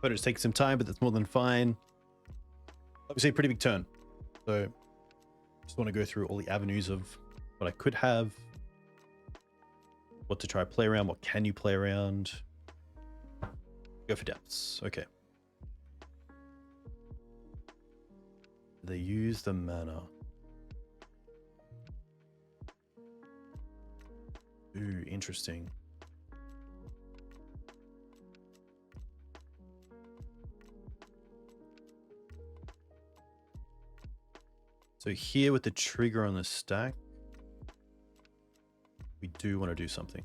But it's taking some time, but that's more than fine. Obviously a pretty big turn. So just want to go through all the avenues of what I could have, what to try to play around, what can you play around. Go for depths. Okay. They use the mana. Ooh, interesting. So here with the trigger on the stack, we do want to do something.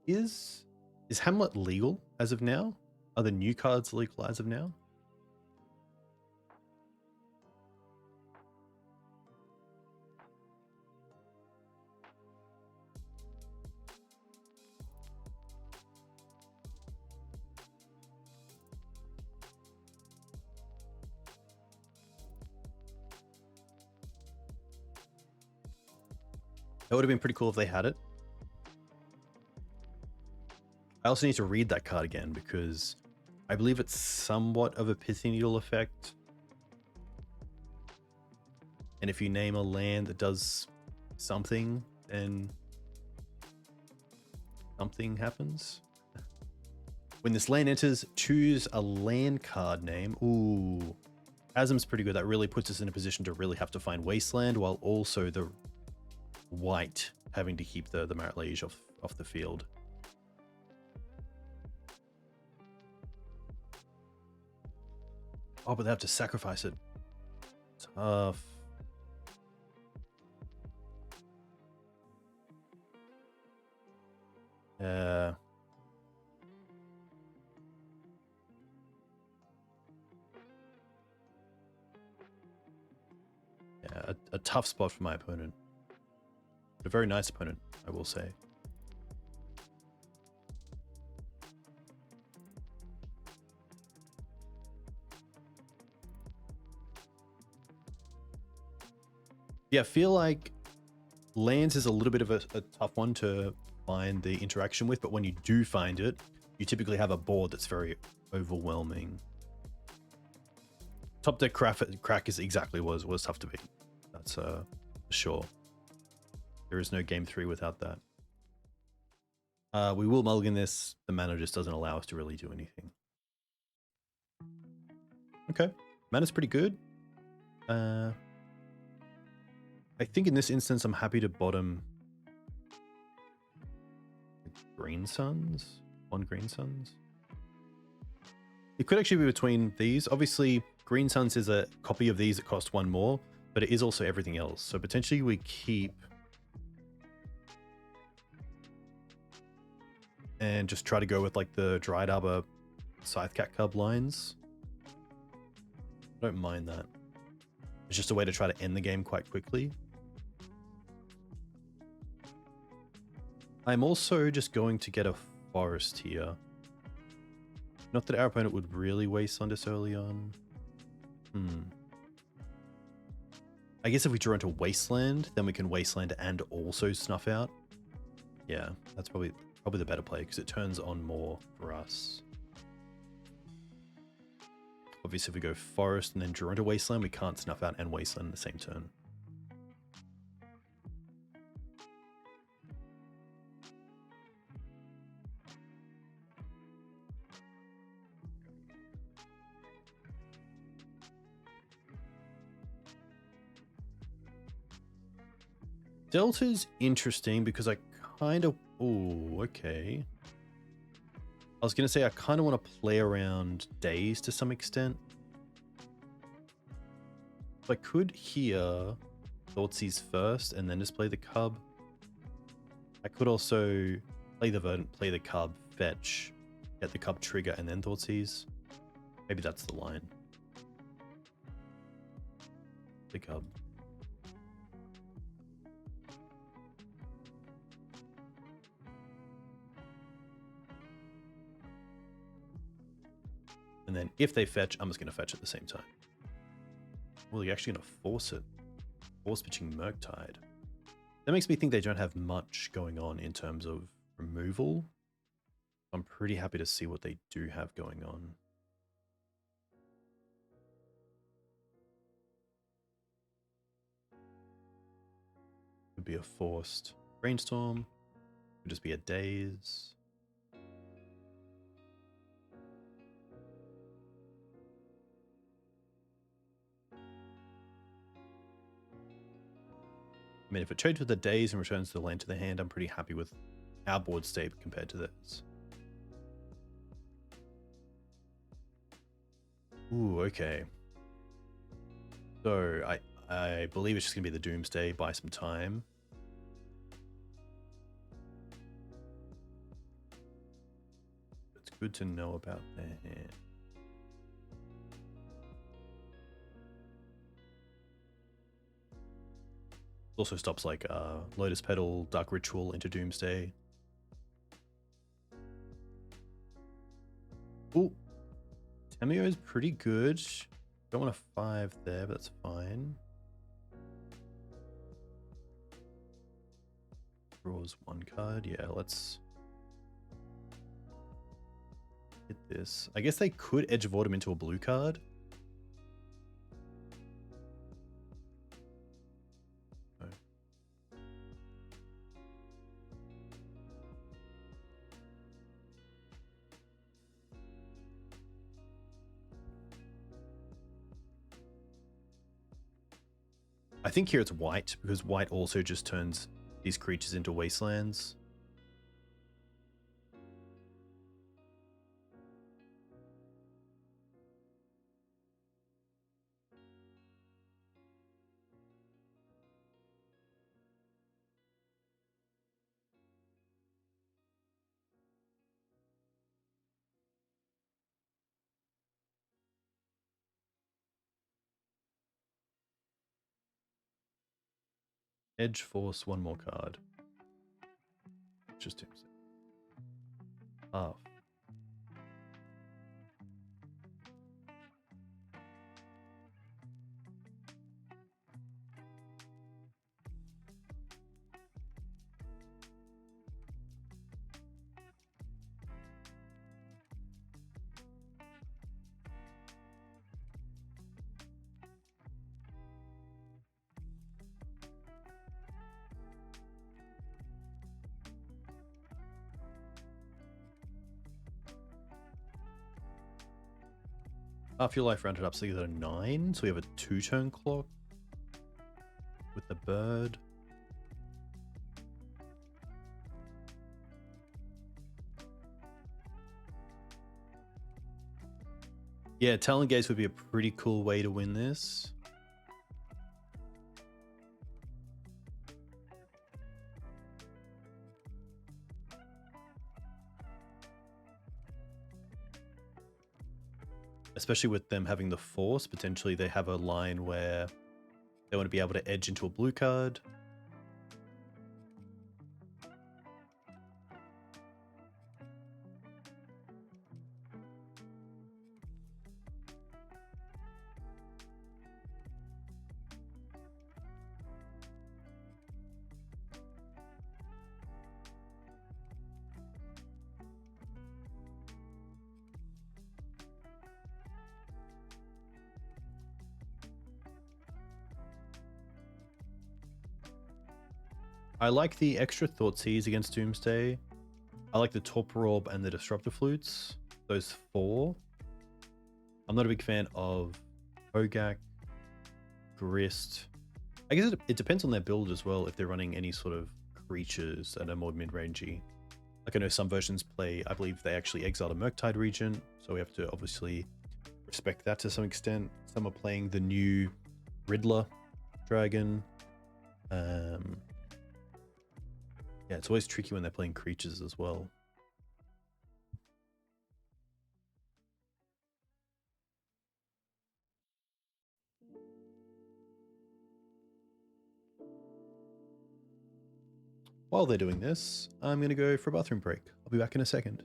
Is Hamlet legal as of now? Are the new cards legal as of now? That would have been pretty cool if they had it. I also need to read that card again because I believe it's somewhat of a Pithy Needle effect. And if you name a land that does something, then something happens. When this land enters, choose a land card name. Ooh, Chasm's pretty good. That really puts us in a position to really have to find Wasteland, while also the white having to keep the Marit Liege off the field. Oh, but they have to sacrifice it. Tough. Yeah, a tough spot for my opponent. A very nice opponent, I will say. Yeah, I feel like lands is a little bit of a tough one to find the interaction with, but when you do find it, you typically have a board that's very overwhelming. Top deck crack is exactly what was tough to beat. That's for sure. There is no game 3 without that. We will mulligan this. The mana just doesn't allow us to really do anything. Okay, mana's pretty good. I think in this instance, I'm happy to bottom Green Suns. 1 Green Suns. It could actually be between these. Obviously, Green Suns is a copy of these that cost 1 more, but it is also everything else. So potentially we keep and just try to go with like the Dryad Arbor Scythecat Cub lines. I don't mind that. It's just a way to try to end the game quite quickly. I'm also just going to get a forest here. Not that our opponent would really waste on this early on. I guess if we draw into Wasteland, then we can Wasteland and also Snuff Out. Yeah, that's probably the better play because it turns on more for us. Obviously, if we go Forest and then draw into Wasteland, we can't Snuff Out and Wasteland in the same turn. Delta's interesting because I kind of... Oh, okay. I was going to say I kind of want to play around days to some extent. So I could here Thoughtseize first and then just play the Cub. I could also play the Verdant, play the Cub, fetch, get the Cub trigger, and then Thoughtseize. Maybe that's the line. The Cub. And then if they fetch, I'm just going to fetch at the same time. Well, you're actually going to force it. Force pitching Murktide. That makes me think they don't have much going on in terms of removal. I'm pretty happy to see what they do have going on. Could be a forced Brainstorm. Could just be a Daze. I mean, if it trades with the Daze and returns the land to the hand, I'm pretty happy with our board state compared to this. Ooh, okay. So I believe it's just gonna be the Doomsday. Buy some time. It's good to know about their hand. Also stops like Lotus Petal, Dark Ritual into Doomsday. Ooh, Tamio is pretty good. Don't want a 5 there, but that's fine. Draws 1 card. Yeah, let's hit this. I guess they could Edge of Autumn into a blue card. I think here it's white, because white also just turns these creatures into wastelands. Edge Force, one more card. Just Doomsday. Half. Half your life rounded up, so you got a 9. So we have a 2-turn clock with the bird. Yeah, Talon Gaze would be a pretty cool way to win this. Especially with them having the Force, potentially they have a line where they want to be able to edge into a blue card. I like the extra Thoughtseize against Doomsday. I like the Torpor Orb and the Disruptor Flutes. Those 4. I'm not a big fan of Hogaak, Grist. I guess it depends on their build as well, if they're running any sort of creatures that are more mid-rangey. Like I know some versions play, I believe they actually exile a Murktide Regent, so we have to obviously respect that to some extent. Some are playing the new Riddler Dragon. Yeah, it's always tricky when they're playing creatures as well. While they're doing this, I'm going to go for a bathroom break. I'll be back in a second.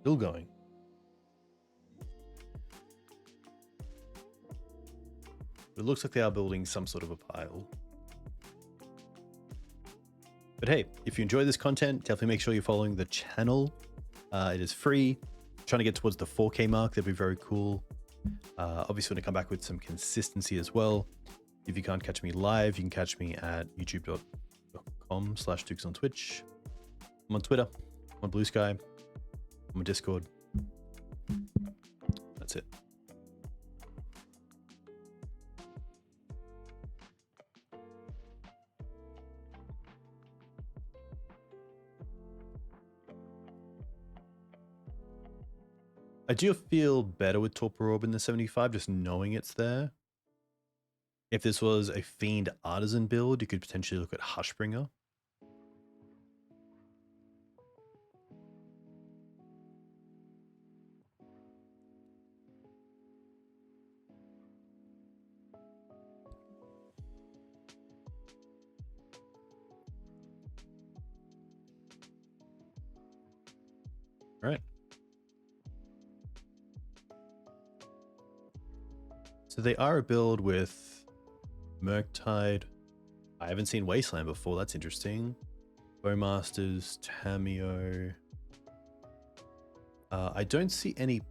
Still going. It looks like they are building some sort of a pile. But hey, if you enjoy this content, definitely make sure you're following the channel. It is free. Trying to get towards the 4K mark. That'd be very cool. Obviously, want to come back with some consistency as well. If you can't catch me live, you can catch me at youtube.com/Dukes on Twitch. I'm on Twitter. I'm on Blue Sky. I'm on Discord. That's it. I do feel better with Torpor Orb in the 75, just knowing it's there. If this was a Fiend Artisan build, you could potentially look at Hushbringer. All right. So they are a build with Murktide. I haven't seen Wasteland before. That's interesting. Bowmasters, Tamiyo. I don't see any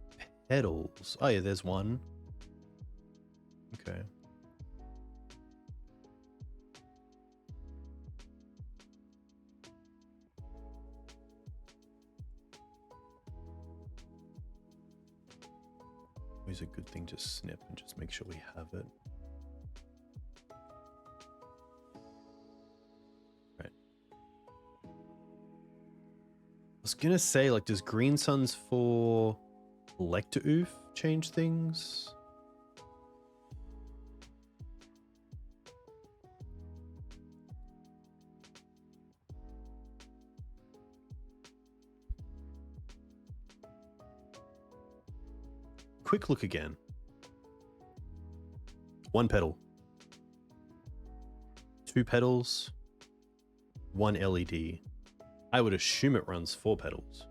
petals. Oh yeah, there's one. Okay. Always a good thing to snip and just make sure we have it. Right. I was gonna say, like, does Green Suns for Collector Ouphe change things? Quick look again. One petal. Two petals. One LED. I would assume it runs 4 petals.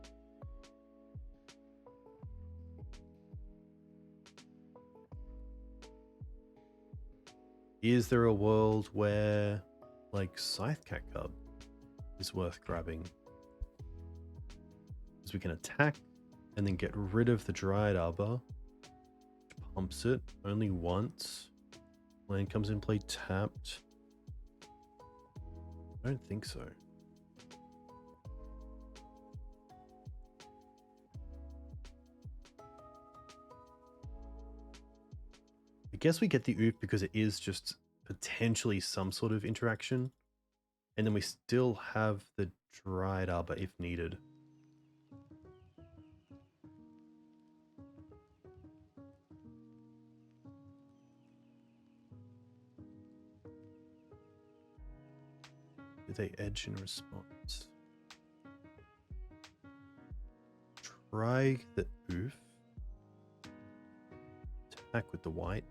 Is there a world where, like, Scythecat Cub is worth grabbing? Because we can attack and then get rid of the Dryad Arbor. Pumps it only once. Land comes in play tapped. I don't think so. I guess we get the Ouphe because it is just potentially some sort of interaction. And then we still have the Dryad Arbor if needed. Did they edge in response? Try the Ouphe. Attack with the white.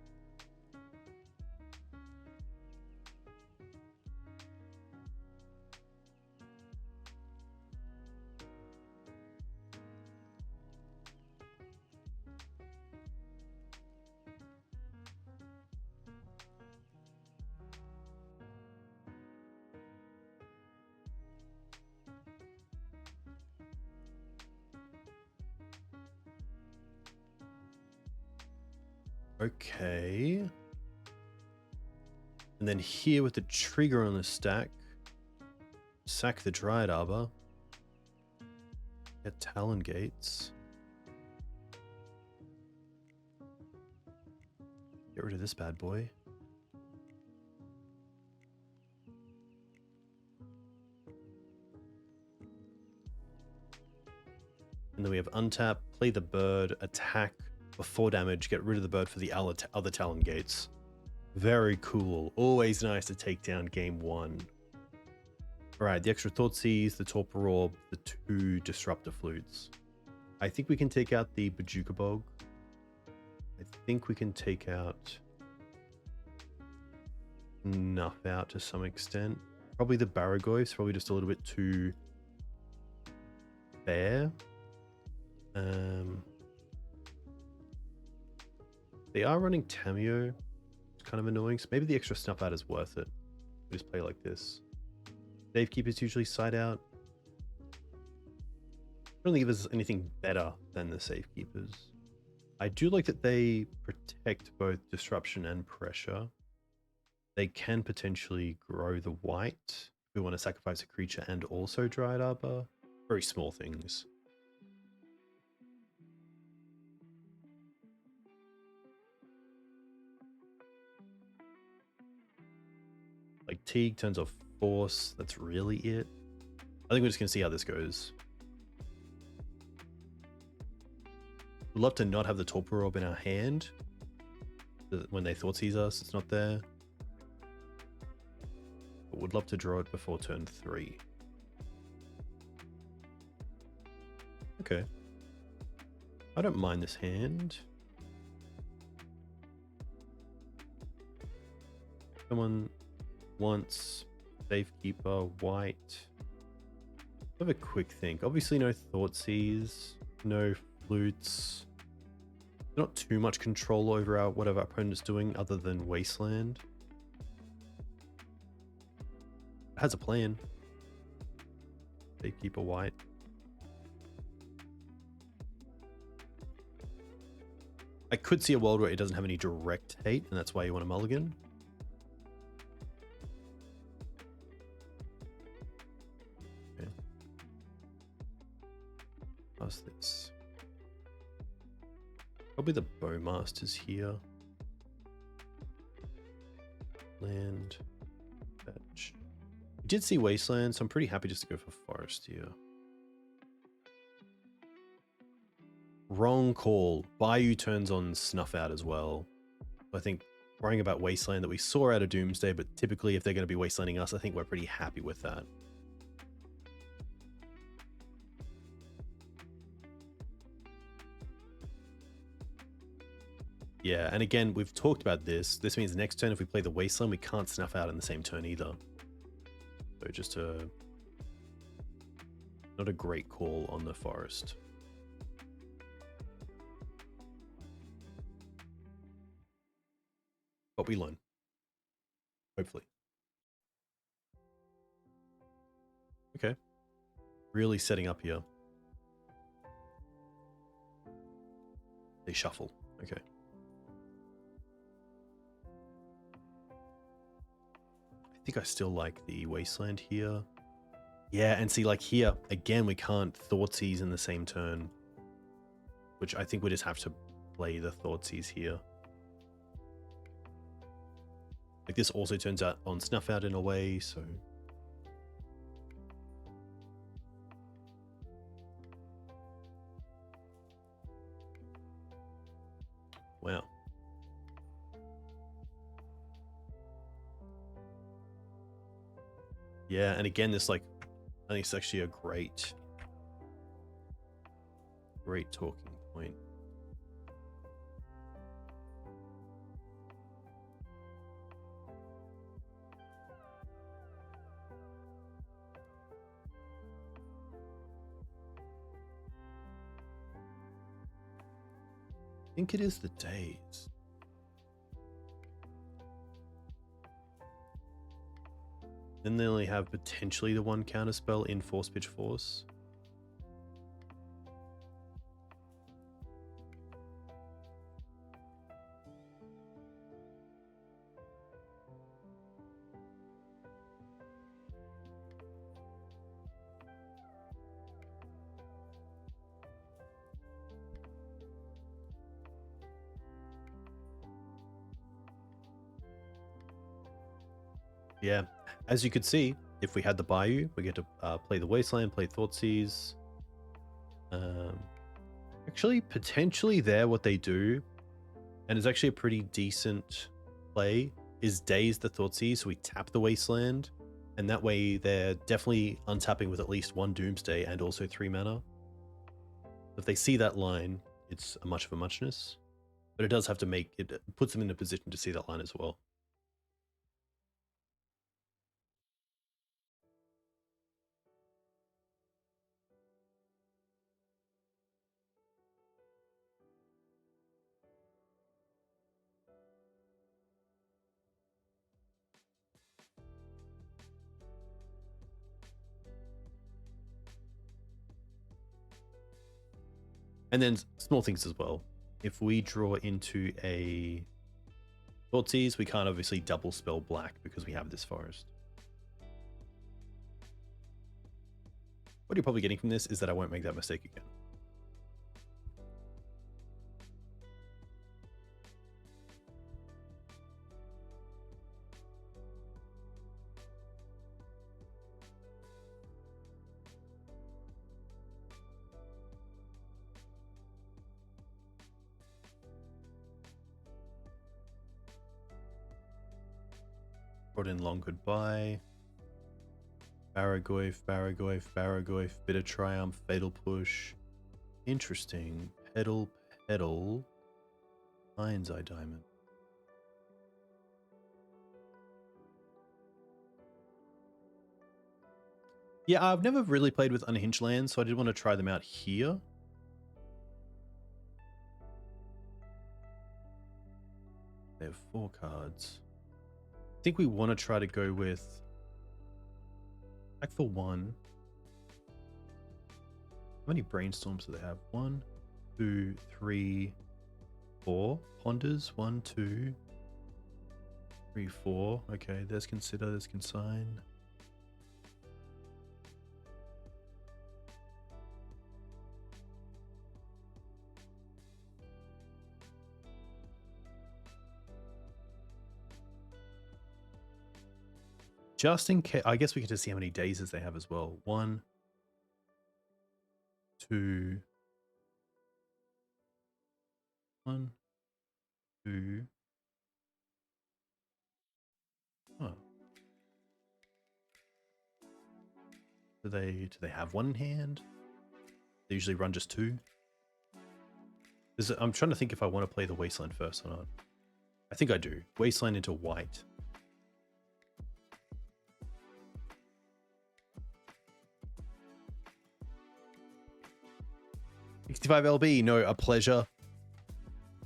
Okay. And then here with the trigger on the stack, sack the Dryad Arbor. Get Talon Gates. Get rid of this bad boy. And then we have untap, play the bird, attack for 4 damage, get rid of the bird for the other Talon Gates. Very cool. Always nice to take down game 1. Alright, the extra Thoughtseize, the Torpor Orb, the 2 Disruptor Flutes. I think we can take out the Bojuka Bog. I think we can take out Snuff Out to some extent. Probably the Barrowgoyf's probably just a little bit too fair. They are running Tamiyo. It's kind of annoying. So maybe the extra Snuff Out is worth it. We just play like this. Safekeepers usually side out. I don't think there's anything better than the Safekeepers. I do like that they protect both disruption and pressure. They can potentially grow the white. If we want to sacrifice a creature and also Dryad Arbor. Very small things. Like Teague turns off Force. That's really it. I think we're just going to see how this goes. Would love to not have the Torpor Orb in our hand. When they Thoughtseize us, it's not there. But would love to draw it before turn 3. Okay. I don't mind this hand. Someone wants Safekeeper, white. Have a quick think. Obviously no Thoughtseize, no flutes. Not too much control over our whatever our opponent's doing other than Wasteland. It has a plan. Safekeeper white. I could see a world where it doesn't have any direct hate, and that's why you want a mulligan. Okay. How's this? Probably the Bowmasters here. Land. Fetch. We did see Wasteland, so I'm pretty happy just to go for Forest here. Wrong call. Bayou turns on Snuff Out as well. I think worrying about Wasteland that we saw out of Doomsday, but typically if they're going to be Wastelanding us, I think we're pretty happy with that. Yeah, and again, we've talked about this. This means next turn, if we play the Wasteland, we can't Snuff Out in the same turn either. So just not a great call on the Forest. But we learn. Hopefully. Okay. Really setting up here. They shuffle. Okay. I think I still like the Wasteland here. Yeah, and see, like here, again, we can't Thoughtseize in the same turn. Which I think we just have to play the Thoughtseize here. Like this also turns out on Snuff Out in a way, so... Wow. Yeah, and again, this like, I think it's actually a great talking point. I think it is the days. Then they only have potentially the one counterspell in Force Pitch Force. Yeah, as you could see, if we had the Bayou, we get to play the Wasteland, play Thoughtseize. Actually, potentially there, what they do, and it's actually a pretty decent play, is Daze the Thoughtseize, so we tap the Wasteland, and that way they're definitely untapping with at least one Doomsday and also 3 mana. If they see that line, it's a much of a muchness, but it does have to make, it puts them in a position to see that line as well. And then small things as well. If we draw into a Thoughtseize, we can't obviously double spell black because we have this forest. What you're probably getting from this is that I won't make that mistake again. Brought in Long Goodbye. Barrowgoyf, Barrowgoyf, Barrowgoyf, Bitter Triumph, Fatal Push. Interesting. Pedal, Pedal. Lion's Eye Diamond. Yeah, I've never really played with Unhinged lands, so I did want to try them out here. They have 4 cards. I think we want to try to go with back for 1. How many brainstorms do they have? 1, 2, 3, 4 ponders. 1, 2, 3, 4. Okay, there's Consider, there's Consign. Just in case, I guess we get to see how many dazes they have as well. 1, 2, 1, 2. Oh. Do they have 1 in hand? They usually run just 2. I'm trying to think if I want to play the Wasteland first or not. I think I do. Wasteland into white. 65 LB, no, a pleasure.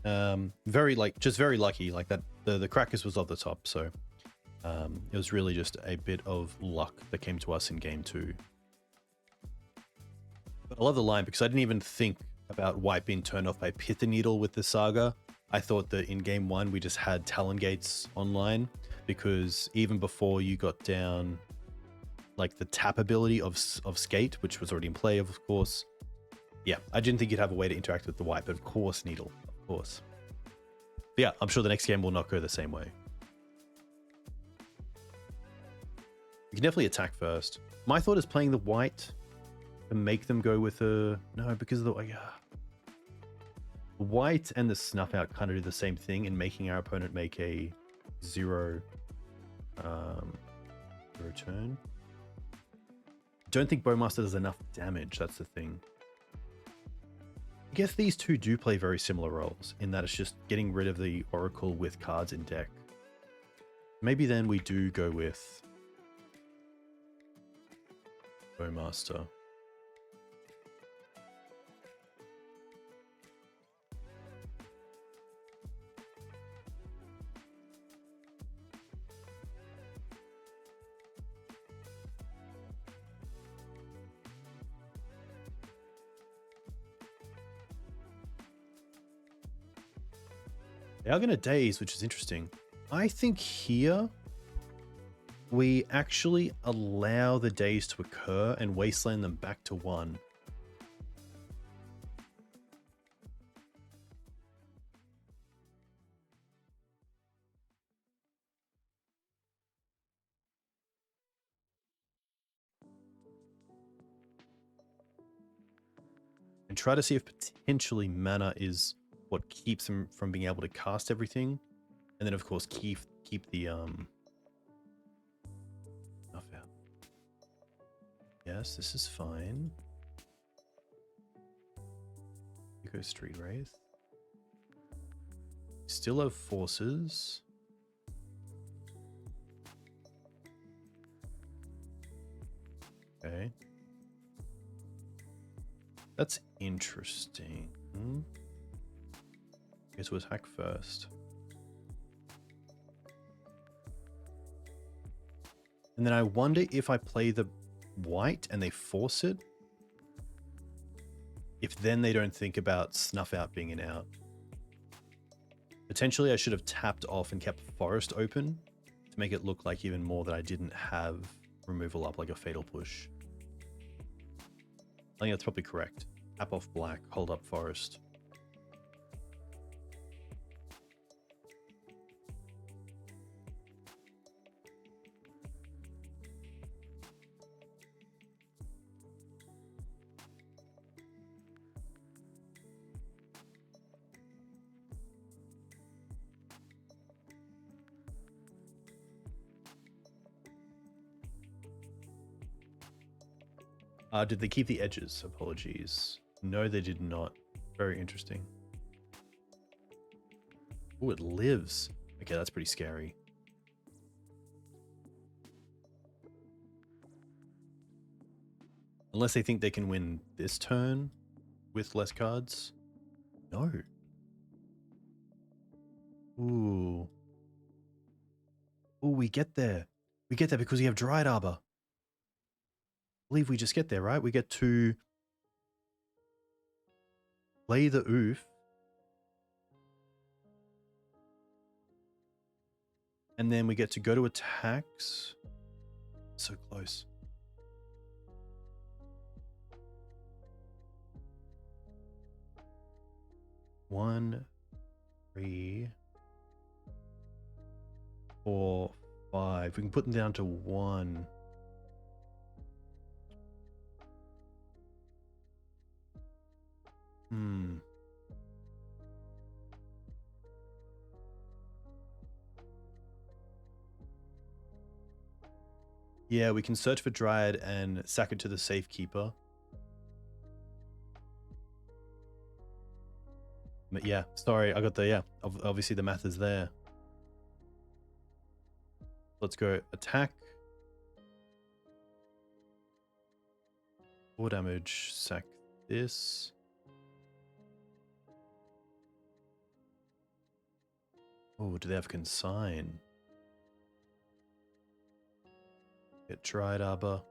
Very lucky, like that. The Crackers was off the top, so it was really just a bit of luck that came to us in game 2. But I love the line because I didn't even think about white being turned off by Pithing Needle with the Saga. I thought that in game 1 we just had Talon Gates online because even before you got down like the tap ability of Skate, which was already in play, of course. Yeah, I didn't think you'd have a way to interact with the white, but of course Needle, of course. But yeah, I'm sure the next game will not go the same way. You can definitely attack first. My thought is playing the white to make them go with a... No, because of the... White and the Snuff Out kind of do the same thing in making our opponent make a 0 turn. Don't think Bowmaster does enough damage, that's the thing. I guess these two do play very similar roles in that it's just getting rid of the Oracle with cards in deck. Maybe then we do go with Bowmaster. They are going to daze, which is interesting. I think here we actually allow the daze to occur and wasteland them back to 1. And try to see if potentially mana is what keeps them from being able to cast everything. And then of course keep the Snuff Out. Yes, this is fine. You go Street Wraith. Still have forces. Okay. That's interesting. Okay, so attack first. And then I wonder if I play the white and they force it, if then they don't think about Snuff Out being an out. Potentially I should have tapped off and kept Forest open to make it look like even more that I didn't have removal up like a Fatal Push. I think that's probably correct. Tap off black, hold up Forest. Did they keep the edges? Apologies. No, they did not. Very interesting. Oh, it lives. Okay, that's pretty scary. Unless they think they can win this turn with less cards. No. Ooh. Ooh, we get there. We get there because we have Dryad Arbor. I believe we just get there, right? We get to play the Ouphe. And then we get to go to attacks. So close. One, 3, 4, 5. We can put them down to 1. Yeah, we can search for Dryad and sack it to the Safekeeper. But yeah, sorry, I got the, yeah, obviously the math is there. Let's go attack. 4 damage, sack this. Oh, do they have consign? Get Dryad Arbor.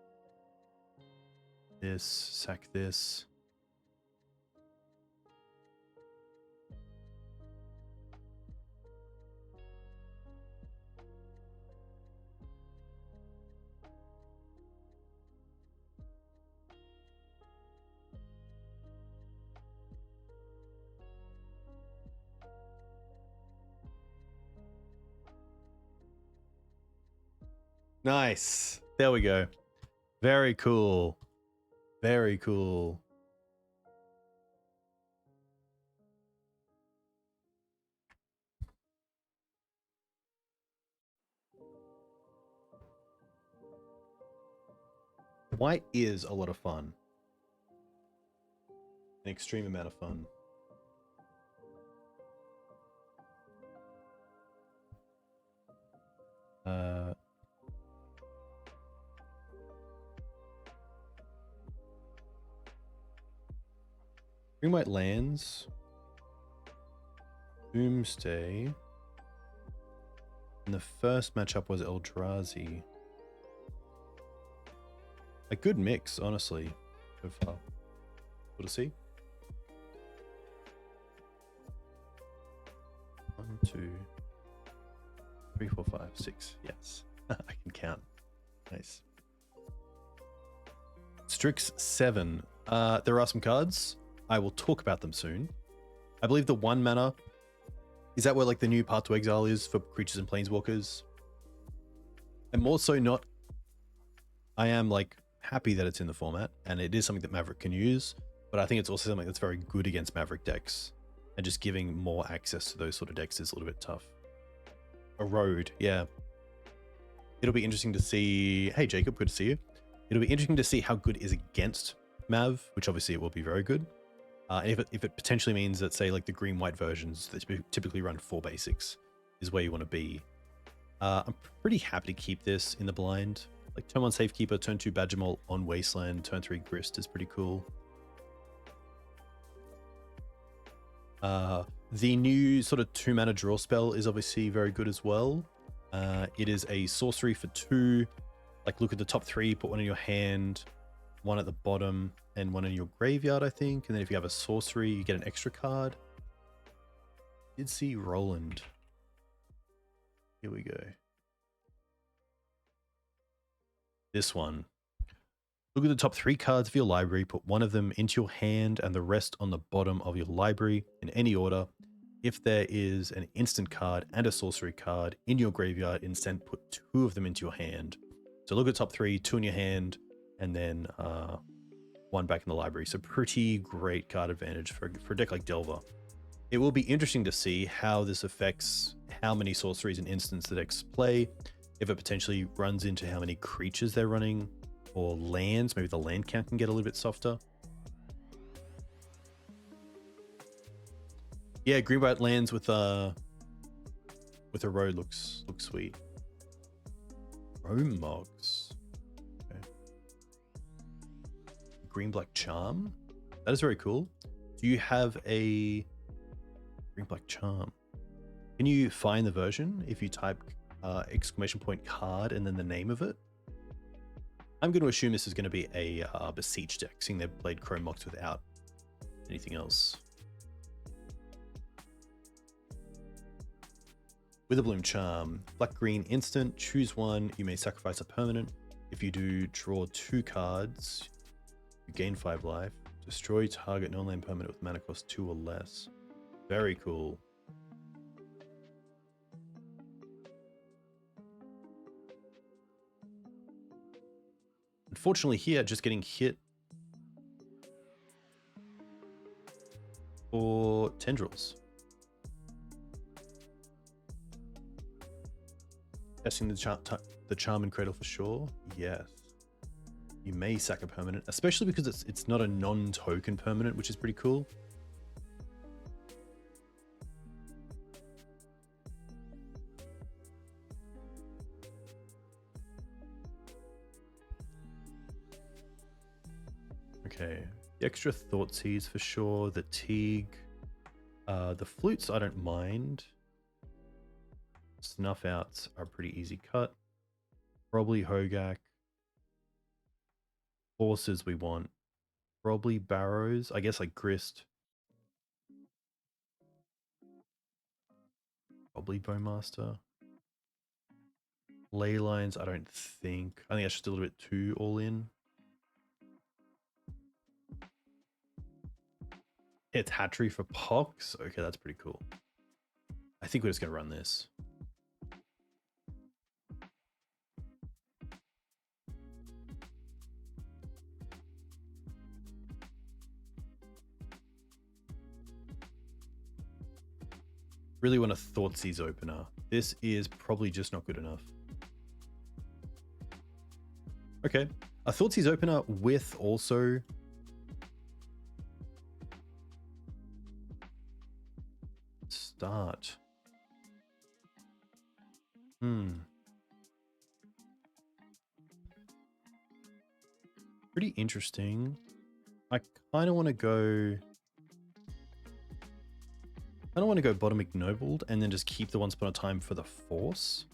This, sack this. Nice. There we go. Very cool. Very cool. White is a lot of fun. An extreme amount of fun. Green white lands. Doomsday. And the first matchup was Eldrazi. A good mix, honestly, so far. Cool to see. 1, 2, 3, 4, 5, 6. Yes, I can count. Nice. Strix 7. There are some cards. I will talk about them soon. I believe the 1 mana, is that where like the new Path to Exile is for creatures and planeswalkers? And more so not, I am like happy that it's in the format and it is something that Maverick can use, but I think it's also something that's very good against Maverick decks, and just giving more access to those sort of decks is a little bit tough. Erode, yeah. It'll be interesting to see, hey Jacob, good to see you. It'll be interesting to see how good it is against Mav, which obviously it will be very good. If it potentially means that, say, like the green-white versions that typically run 4 basics is where you want to be. I'm pretty happy to keep this in the blind. Like turn 1 Safekeeper, turn 2 Badgermole on Wasteland, turn 3 Grist is pretty cool. The new sort of 2 mana draw spell is obviously very good as well. It is a sorcery for 2. Like look at the top 3, put 1 in your hand, 1 at the bottom, and 1 in your graveyard, I think. And then if you have a sorcery, you get an extra card. Did see Roland. Here we go. This one. Look at the top 3 cards of your library, put 1 of them into your hand and the rest on the bottom of your library in any order. If there is an instant card and a sorcery card in your graveyard, instead put 2 of them into your hand. So look at the top 3, 2 in your hand, and then 1 back in the library. So pretty great card advantage for a deck like Delver. It will be interesting to see how this affects how many sorceries and instants the decks play, if it potentially runs into how many creatures they're running. or lands. Maybe the land count can get a little bit softer. Yeah, green-white lands with a road looks sweet. Rome Mogs. Okay. Green-black charm. That is very cool. Do you have a green-black charm? Can you find the version if you type exclamation point card and then the name of it? I'm going to assume this is going to be a Beseech deck, seeing they've played Chrome Mox without anything else. Witherbloom Charm. Black-green instant. Choose one. You may sacrifice a permanent. If you do, draw 2 cards. You gain 5 life. Destroy target non-land permanent with mana cost 2 or less. Very cool. Unfortunately here, just getting hit for tendrils. Testing the charm and cradle for sure. Yes. You may sack a permanent, especially because it's not a non-token permanent, which is pretty cool. Okay, the extra Thoughtseize for sure, the Teague, the flutes I don't mind. Snuff Outs are pretty easy cut. Probably Hogaak. Forces we want. Probably Barrows. I guess like Grist. Probably Bowmaster. Ley lines, I don't think. I think that's just a little bit too all in. It's Hatchery for Pox. Okay, that's pretty cool. I think we're just going to run this. Really want a Thoughtseize opener. This is probably just not good enough. Okay, a Thoughtseize opener with also start. Pretty interesting. I kind of want to go. I don't want to go bottom ignobled and then just keep the Once Upon a Time for the Force.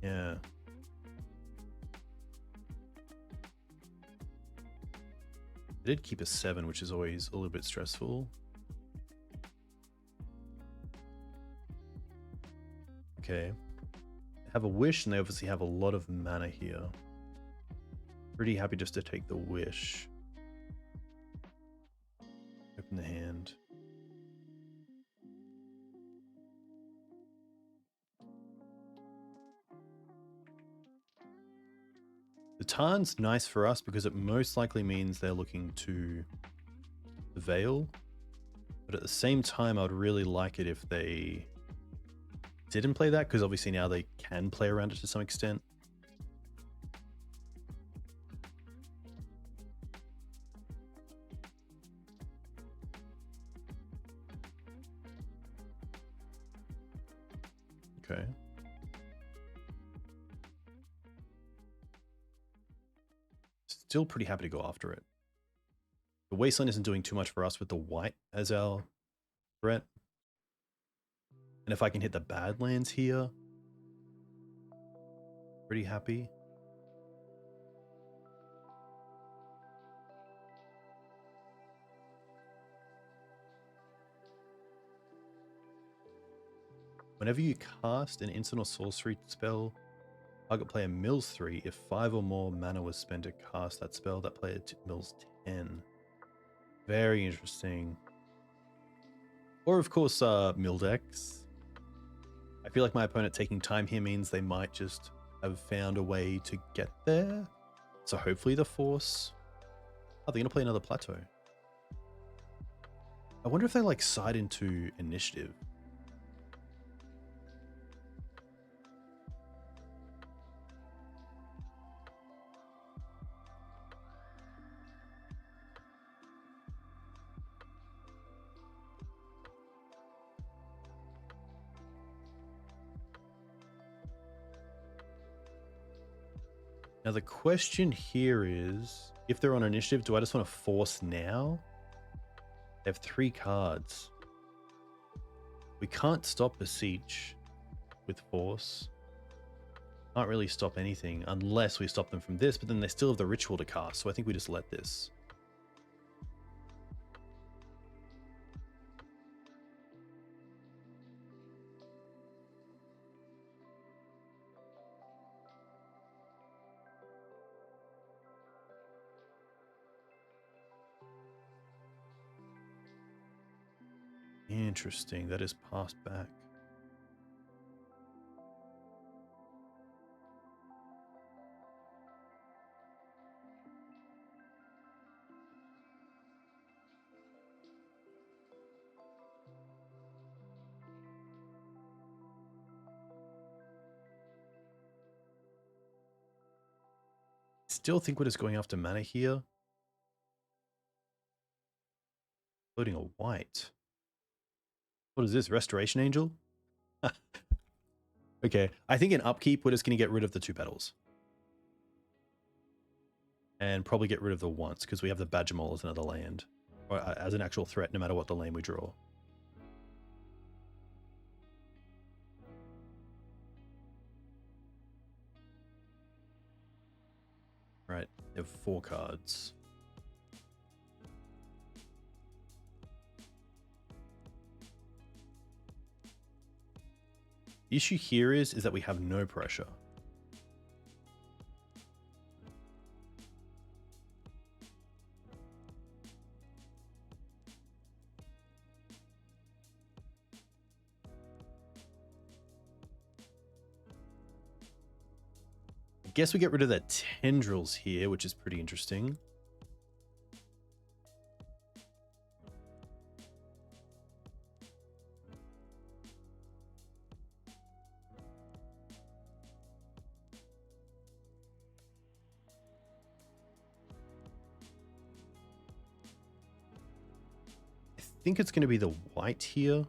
Yeah. I did keep a 7, which is always a little bit stressful. Okay. They have a wish and they obviously have a lot of mana here. Pretty happy just to take the wish. Open the hand. The Tarn's nice for us because it most likely means they're looking to Veil. But at the same time, I would really like it if they didn't play that, because obviously now they can play around it to some extent. Okay. Still pretty happy to go after it. The Wasteland isn't doing too much for us with the white as our threat. And if I can hit the Badlands here, pretty happy. Whenever you cast an instant or sorcery spell, target player mills 3. If 5 or more mana was spent to cast that spell, that player mills 10. Very interesting. Or of course, Mildex. I feel like my opponent taking time here means they might just have found a way to get there. So hopefully the Force... Oh, they're going to play another Plateau. I wonder if they like side into Initiative. Now the question here is, if they're on initiative, do I just want to force now? They have 3 cards. We can't stop Beseech with force. Can't really stop anything unless we stop them from this, but then they still have the ritual to cast, so I think we just let this. Interesting, that is passed back. Still think we're just going after mana here. Loading a white. What is this? Restoration Angel? Okay, I think in upkeep, we're just going to get rid of the 2 petals. And probably get rid of the once, because we have the Badgermole as another land. Or as an actual threat, no matter what the lane we draw. Right, they have 4 cards. The issue here is that we have no pressure. I guess we get rid of the tendrils here, which is pretty interesting. I think it's going to be the white here.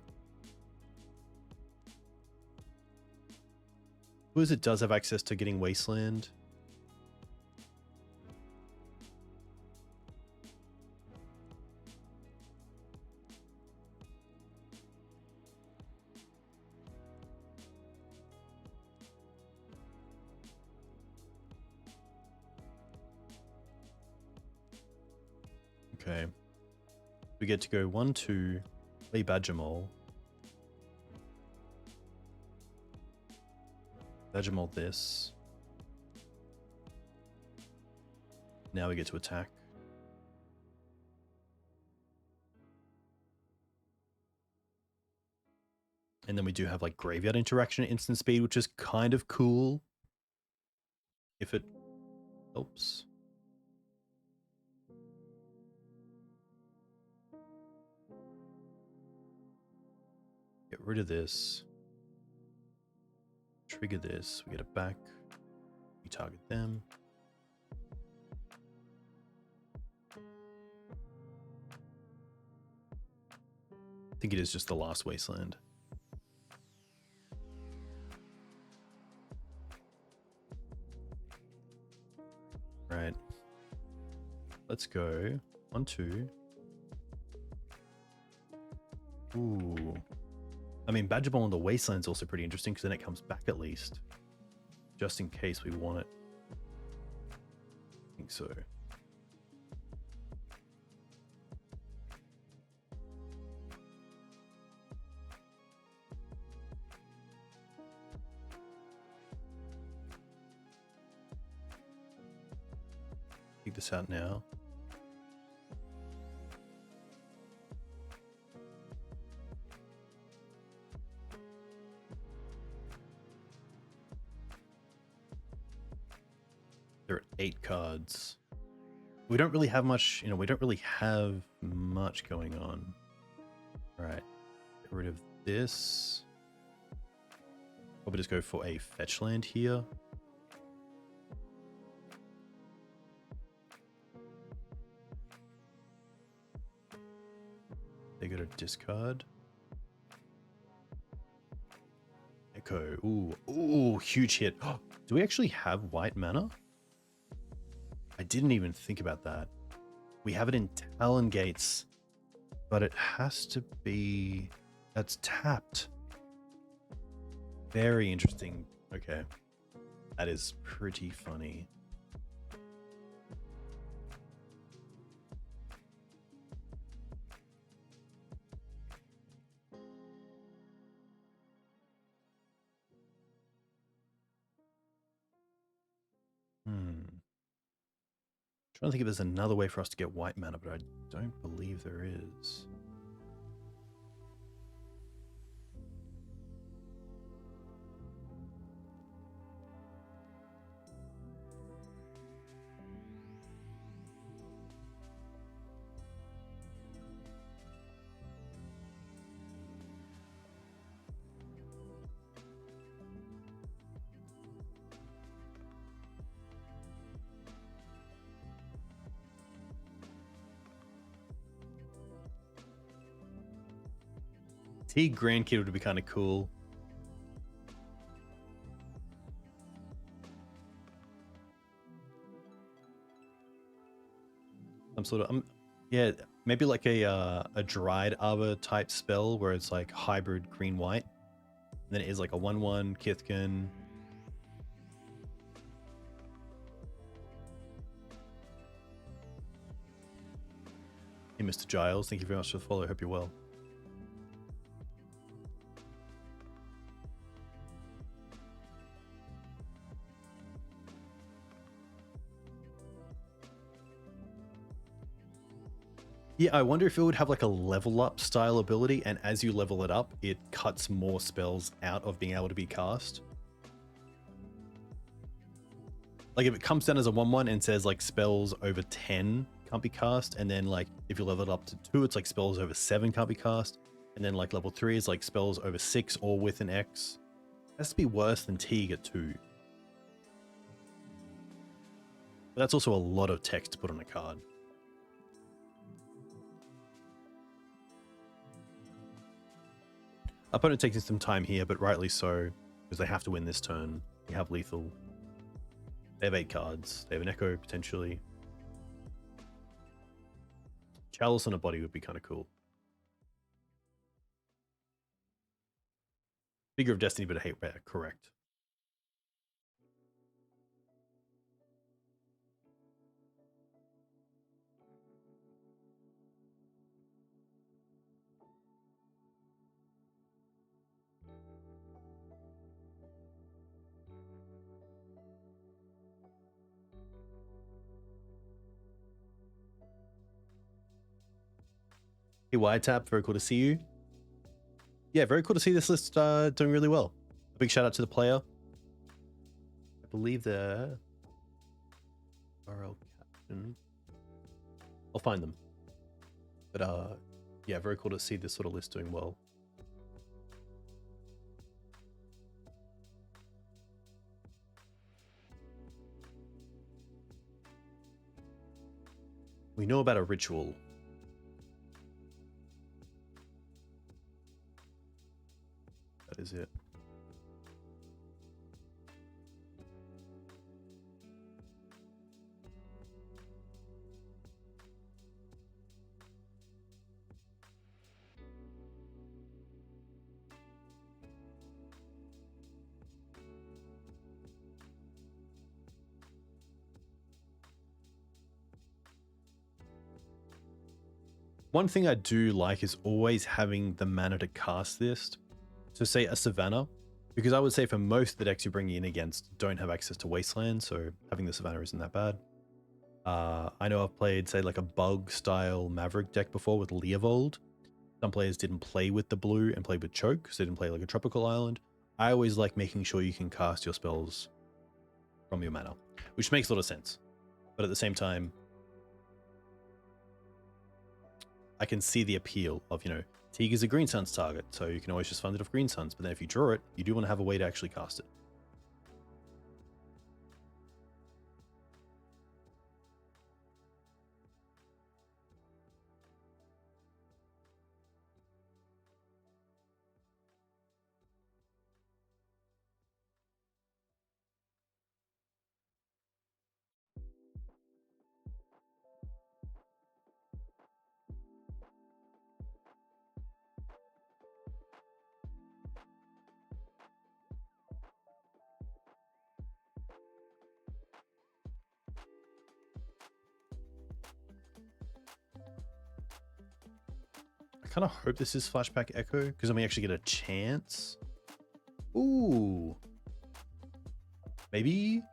Wizard does have access to getting Wasteland. Okay. We get to go 1, 2, play Badgermole. Badgermole this. Now we get to attack. And then we do have like graveyard interaction at instant speed, which is kind of cool. If it helps. Get rid of this. Trigger this. We get it back. We target them. I think it is just the last Wasteland. Right. Let's go. 1, 2. Ooh. I mean, Badgermole on the Wasteland is also pretty interesting because then it comes back at least. Just in case we want it. I think so. Take this out now. There are 8 cards. We don't really have much, we don't really have much going on. All right, get rid of this. Probably just go for a fetch land here. They go to discard. Echo. Ooh, huge hit. Do we actually have white mana? didn't even think about that. We have it in Talon Gates, but it has to be... That's tapped. Very interesting. Okay. That is pretty funny. Trying to think if there's another way for us to get white mana, but I don't believe there is. Teague Grandkid would be kind of cool. Some sort of yeah, maybe like a Dryad Arbor type spell where it's like hybrid green white. And then it is like a 1/1 Kithkin. Hey, Mr. Giles, thank you very much for the follow. Hope you're well. Yeah, I wonder if it would have like a level up style ability, and as you level it up, it cuts more spells out of being able to be cast. Like if it comes down as a 1/1 and says like spells over 10 can't be cast, and then like if you level it up to 2, it's like spells over 7 can't be cast, and then like level 3 is like spells over 6 or with an X. It has to be worse than Teague at 2. But that's also a lot of text to put on a card. Opponent taking some time here, but rightly so, because they have to win this turn. We have lethal. They have 8 cards. They have an Echo, potentially. Chalice on a body would be kind of cool. Figure of Destiny, but a hate bear, correct. Hey, Wiretap, very cool to see you. Yeah, very cool to see this list doing really well. A big shout out to the player. I believe they're RL Captain. I'll find them. But yeah, very cool to see this sort of list doing well. We know about a ritual. That is it. One thing I do like is always having the mana to cast this. So say a Savannah, because I would say for most of the decks you're bringing in against don't have access to Wasteland, so having the Savannah isn't that bad. I know I've played, say, like a bug style Maverick deck before with Leovold. Some players didn't play with the blue and played with Choke, because they didn't play like a Tropical Island. I always like making sure you can cast your spells from your mana, which makes a lot of sense. But at the same time, I can see the appeal of, you know, Teague is a Green Suns target, so you can always just fund it off Green Suns, but then if you draw it, you do want to have a way to actually cast it. kind of hope this is Flashback Echo because then we actually get a chance. Ooh. Maybe?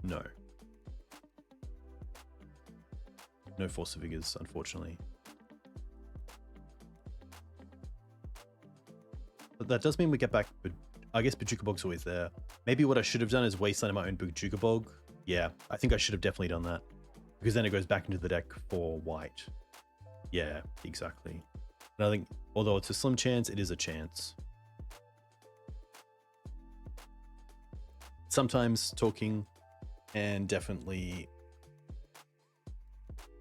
No. No Force of Vigors, unfortunately. But that does mean we get back, but I guess Bojuka Bog's always there. Maybe what I should have done is wasteland my own Bojuka Bog. Yeah, I think I should have definitely done that. Because then it goes back into the deck for white. Yeah, exactly. And I think, although it's a slim chance, it is a chance. Sometimes talking and definitely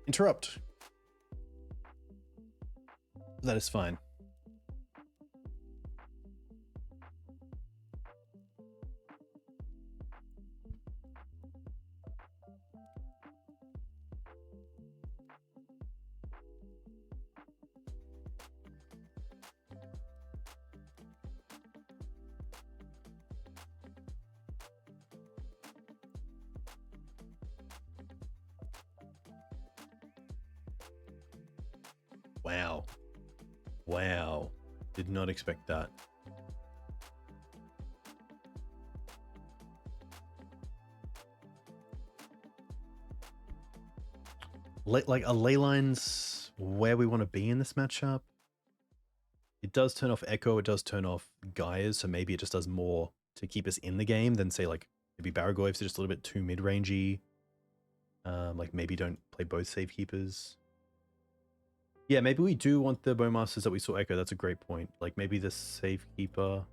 interrupt. That is fine. Wow. Wow. Did not expect that. Like, are ley lines where we want to be in this matchup? It does turn off Echo, it does turn off Gaeas, so maybe it just does more to keep us in the game than, say, like, maybe Barrowgoyfs are just a little bit too mid-rangey. Like, maybe don't play both Safekeepers. Yeah, maybe we do want the Bowmasters that we saw Echo. That's a great point. Like, maybe the Safekeeper.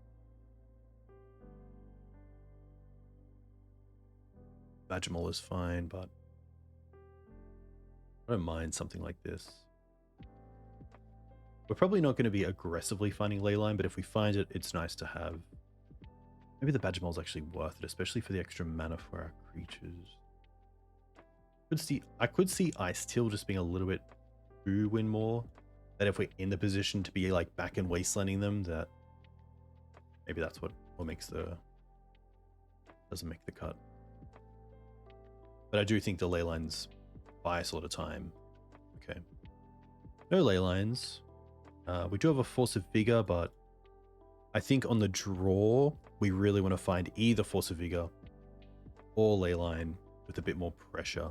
Badgermole is fine, but I don't mind something like this. We're probably not going to be aggressively finding Leyline, but if we find it, it's nice to have. Maybe the Badgermole's actually worth it, especially for the extra mana for our creatures. I could see Icetill just being a little bit too win more. That if we're in the position to be like back and wastelanding them, that maybe that's what makes doesn't make the cut. But I do think the Leylines buy us a lot of time. Okay. No Leylines. We do have a Force of Vigor, but I think on the draw, we really want to find either Force of Vigor or Leyline with a bit more pressure.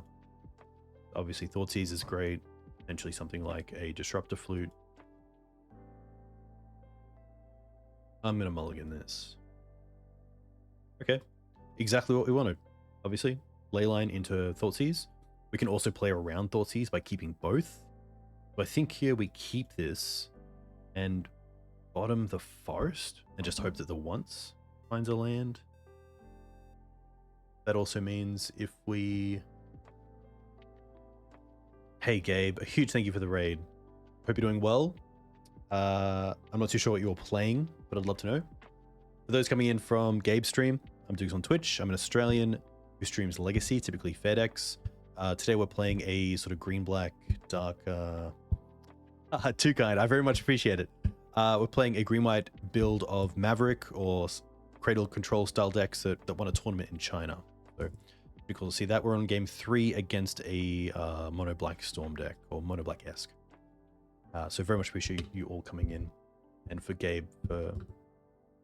Obviously, Thoughtseize is great. Potentially something like a Disruptor Flute. I'm going to mulligan this. Okay. Exactly what we wanted. Obviously, Leyline into Thoughtseize. We can also play around Thoughtseize by keeping both. So I think here we keep this and bottom the forest and just hope that the once finds a land. That also means if we... Hey Gabe, a huge thank you for the raid. Hope you're doing well. I'm not too sure what you're playing, but I'd love to know. For those coming in from Gabe's stream, I'm Dukes on Twitch. I'm an Australian who streams Legacy, typically FedEx. Today we're playing a sort of green-black dark... too kind, I very much appreciate it. We're playing a green-white build of Maverick or Cradle control style decks that won a tournament in China. So pretty cool to see that. We're on game 3 against a mono-black Storm deck, or mono-black-esque. So very much appreciate you all coming in. And for Gabe,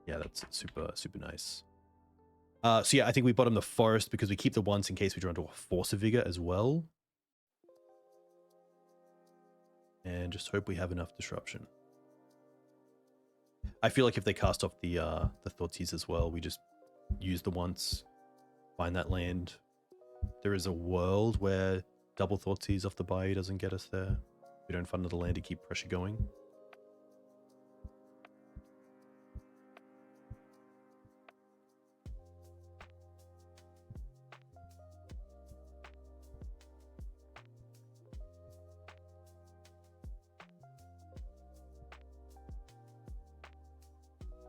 yeah, that's super, super nice. So yeah, I think we bottom the forest because we keep the once in case we draw into a Force of Vigor as well. And just hope we have enough disruption. I feel like if they cast off the Thoughtseize as well, we just use the once, find that land. There is a world where double Thoughtseize off the Bayou doesn't get us there. We don't find another land to keep pressure going.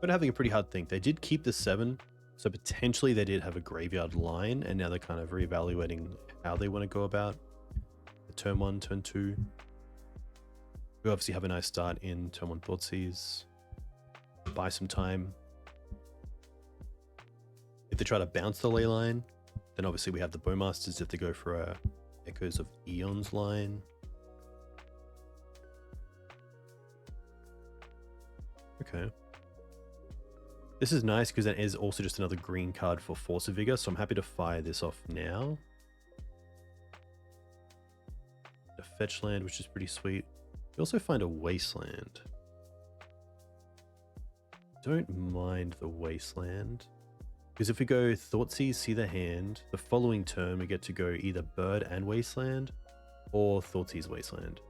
But having a pretty hard think. They did keep the 7, so potentially they did have a graveyard line, and now they're kind of reevaluating how they want to go about the turn 1, turn 2. We obviously have a nice start in turn 1 Thoughtseize. Buy some time. If they try to bounce the ley line, then obviously we have the Bowmasters if they go for a Echoes of Eons line. Okay. This is nice because it is also just another green card for Force of Vigor, so I'm happy to fire this off now. A fetch land, which is pretty sweet. We also find a wasteland. Don't mind the wasteland. Because if we go Thoughtseize, see the hand, the following turn we get to go either Bird and Wasteland or Thoughtseize Wasteland.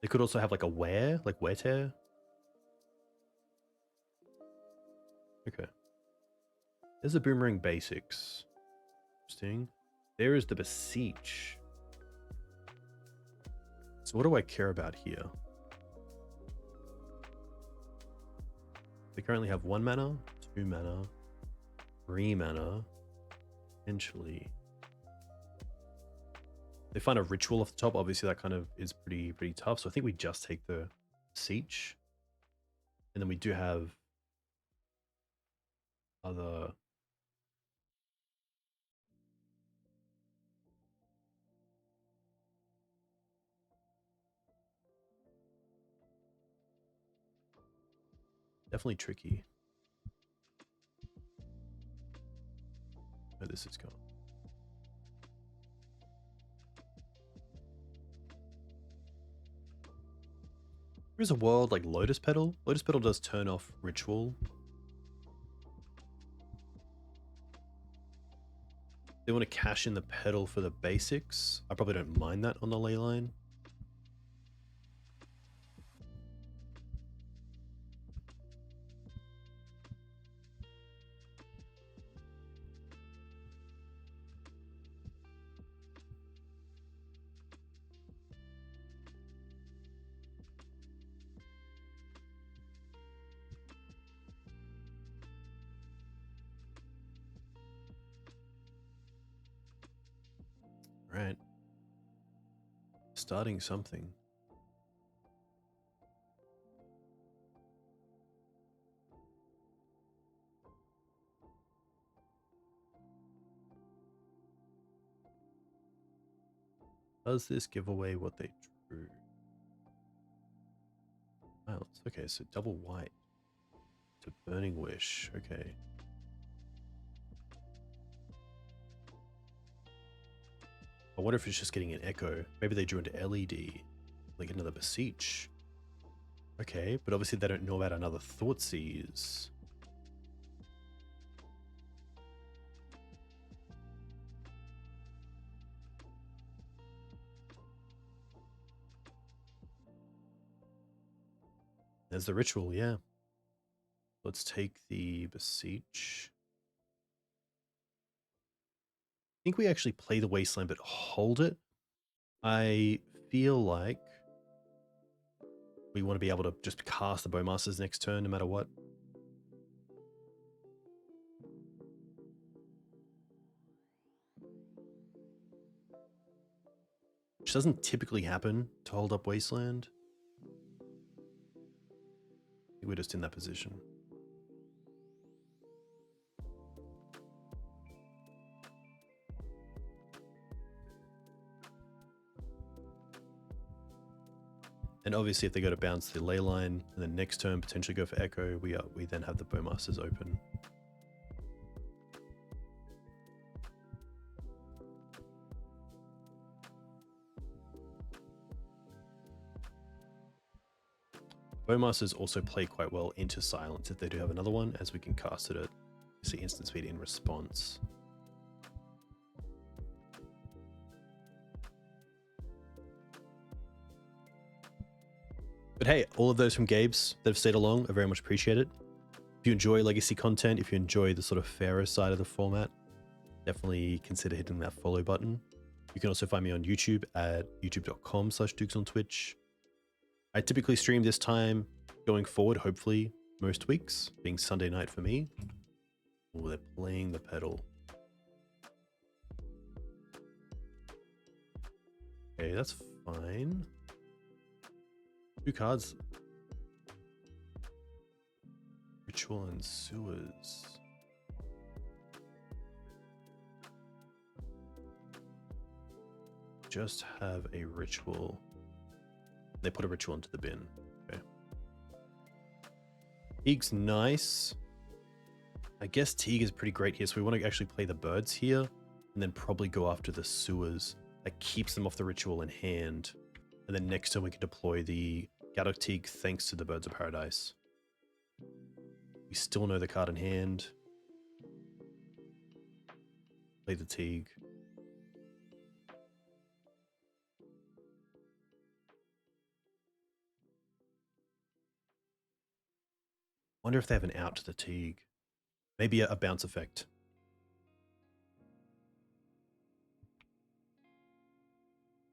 They could also have like a Wear, like Wear Tear. Okay. There's the Boomerang Basics. Interesting. There is the Beseech. So what do I care about here? They currently have 1 mana, 2 mana, 3 mana, potentially. They find a ritual off the top. Obviously, that kind of is pretty tough. So I think we just take the Beseech. And then we do have other... Definitely tricky. Where this is going. There's a world like Lotus Petal. Lotus Petal does turn off Ritual. They want to cash in the Petal for the basics. I probably don't mind that on the ley line. Right. Starting something. Does this give away what they drew? Violence. Okay, so double white to Burning Wish. Okay. I wonder if it's just getting an echo. Maybe they drew into LED, like another Beseech. Okay, but obviously they don't know about another Thoughtseize. There's the ritual, yeah. Let's take the Beseech. I think we actually play the Wasteland, but hold it. I feel like we want to be able to just cast the Bowmasters next turn, no matter what. Which doesn't typically happen to hold up Wasteland. I think we're just in that position. And obviously if they go to bounce the ley line and then next turn potentially go for echo, we then have the Bowmasters open. Bowmasters also play quite well into silence if they do have another one, as we can cast it at instant speed in response. But hey, all of those from Gabe's that have stayed along are very much appreciated. If you enjoy Legacy content, if you enjoy the sort of fairer side of the format, definitely consider hitting that follow button. You can also find me on YouTube at youtube.com/DukesOnTwitch. I typically stream this time going forward, hopefully most weeks, being Sunday night for me. Oh, they're playing the Petal. Okay, that's fine. 2 cards. Ritual and Sewers. just have a ritual. They put a ritual into the bin. Okay. Teague's nice. I guess Teague is pretty great here, so we want to actually play the birds here, and then probably go after the sewers. That keeps them off the ritual in hand. And then next turn we can deploy the Gaddock Teague thanks to the Birds of Paradise. We still know the card in hand. Play the Teague. Wonder if they have an out to the Teague. Maybe a bounce effect.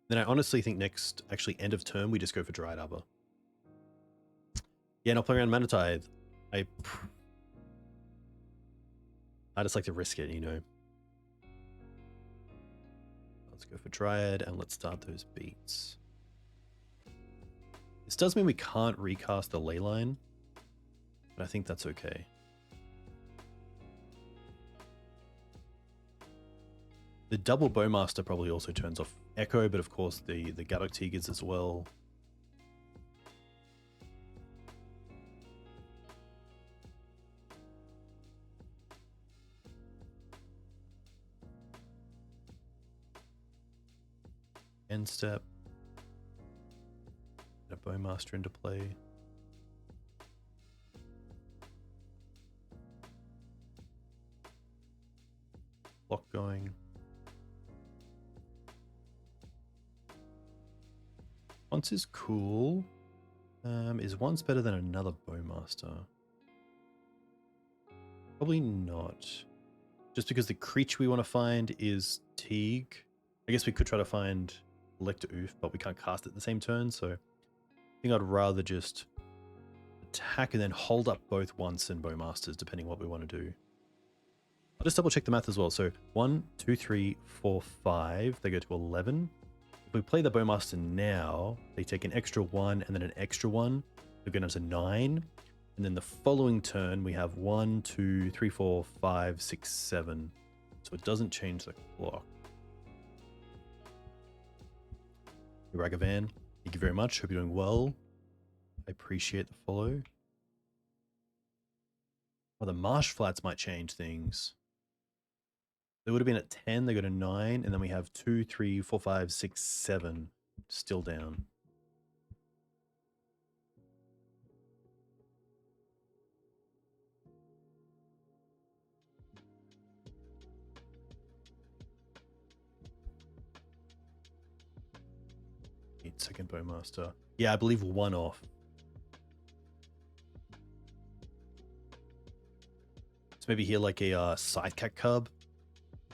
Then I honestly think next, actually end of turn, we just go for Dryad Arbor. Yeah, not playing around Mana Tithe. I just like to risk it, you know. Let's go for Dryad and let's start those beats. This does mean we can't recast the Leyline, but I think that's okay. The double Bowmaster probably also turns off Echo, but of course the Gaddock Teague is as well. End step. Get a Bowmaster into play. Block going. Once is cool. Is once better than another Bowmaster? Probably not. Just because the creature we want to find is Teague. I guess we could try to find Collector Ouphe, but we can't cast it the same turn, so I think I'd rather just attack and then hold up both once and Bowmasters, depending what we want to do. I'll just double check the math as well. So 1, 2, 3, 4, 5. They go to 11. If we play the Bowmaster now, they take an extra 1 and then an extra 1. They're going to 9. And then the following turn, we have 1, 2, 3, 4, 5, 6, 7. So it doesn't change the clock. Ragavan, thank you very much. Hope you're doing well. I appreciate the follow. Oh, the Marsh Flats might change things. They would have been at 10, they go to 9, and then we have 2, 3, 4, 5, 6, 7 still down. Second Bowmaster. Yeah, I believe 1 off. So maybe here like a Scythecat Cub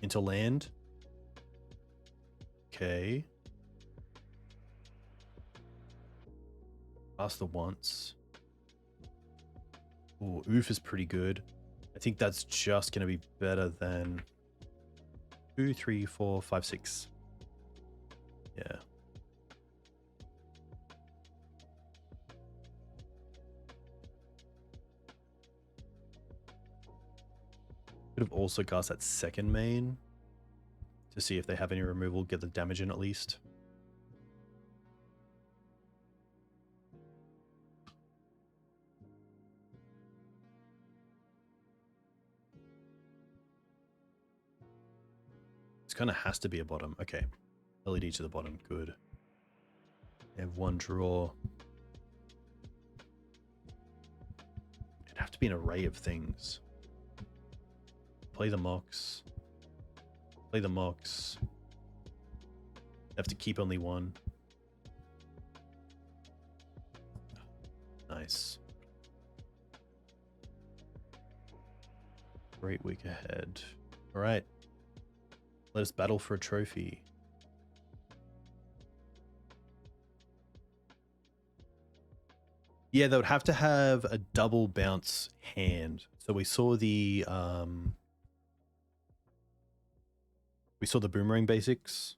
into land. Okay. Pass the once. Ooh, Ouphe is pretty good. I think that's just going to be better than 2, 3, 4, 5, 6. Yeah. Could have also cast that second main to see if they have any removal, get the damage in at least. This kind of has to be a bottom. Okay. LED to the bottom. Good. They have 1 draw. It'd have to be an array of things. Play the Mox. Play the Mox. Have to keep only 1. Nice. Great week ahead. All right. Let us battle for a trophy. Yeah, they would have to have a double bounce hand. So we saw the boomerang basics.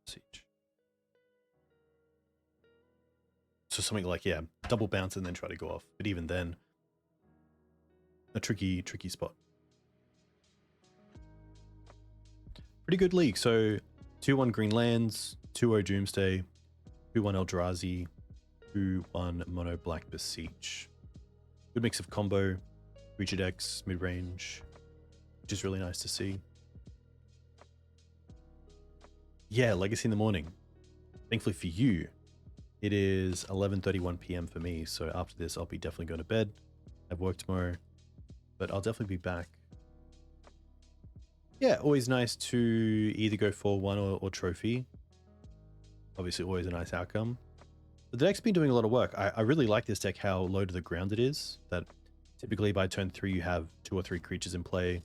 Beseech. So something like, yeah, double bounce and then try to go off. But even then, a tricky spot. pretty good league. So 2-1 green lands, 2-0 Doomsday, 2-1 Eldrazi, 2-1 mono black Beseech. Good mix of combo, creature decks, mid-range, which is really nice to see. Yeah, Legacy in the morning. Thankfully for you, it is 11:31 p.m. for me. So after this, I'll be definitely going to bed. I have work tomorrow, but I'll definitely be back. Yeah, always nice to either go for one or trophy. Obviously, always a nice outcome. But the deck's been doing a lot of work. I really like this deck, how low to the ground it is. That typically by turn 3, you have 2 or 3 creatures in play.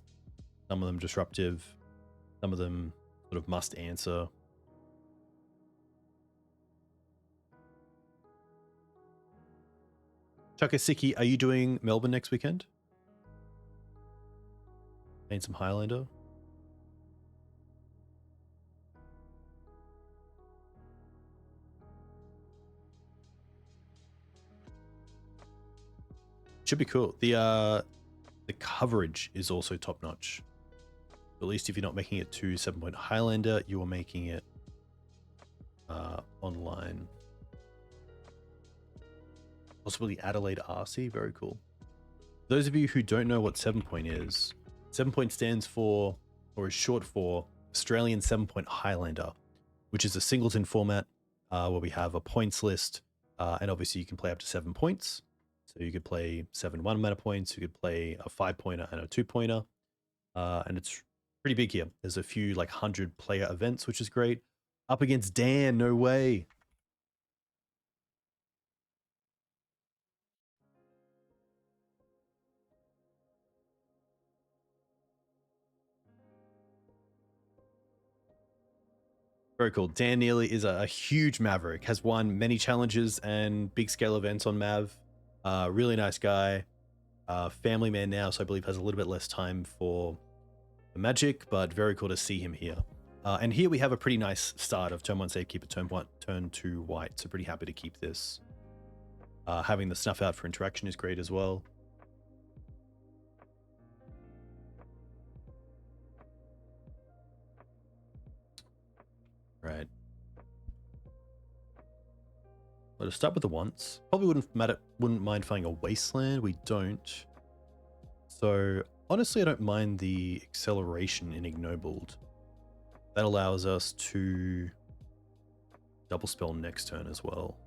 Some of them disruptive. Some of them sort of must answer. Chakasiki, are you doing Melbourne next weekend? Playing some Highlander? Should be cool. The coverage is also top notch. At least if you're not making it to 7-point Highlander, you are making it online. Possibly Adelaide RC, very cool. Those of you who don't know what 7-point is, 7-point stands for, or is short for, Australian 7-point Highlander, which is a singleton format where we have a points list, and obviously you can play up to 7 points. So you could play 7 1-mana points, you could play a 5-pointer and a 2-pointer, and it's pretty big here. There's a few like 100-player events, which is great. Up against Dan, no way. Very cool. Dan Neely is a huge Maverick, has won many challenges and big scale events on Mav. Really nice guy. Family man now, so I believe has a little bit less time for the Magic, but very cool to see him here. And here we have a pretty nice start of turn 1 Safekeeper, turn 2 White, so pretty happy to keep this. Having the Snuff Out for interaction is great as well. Right. Let us start with the once. Probably wouldn't mind finding a wasteland. We don't. So honestly, I don't mind the acceleration in Ignobled. That allows us to double spell next turn as well.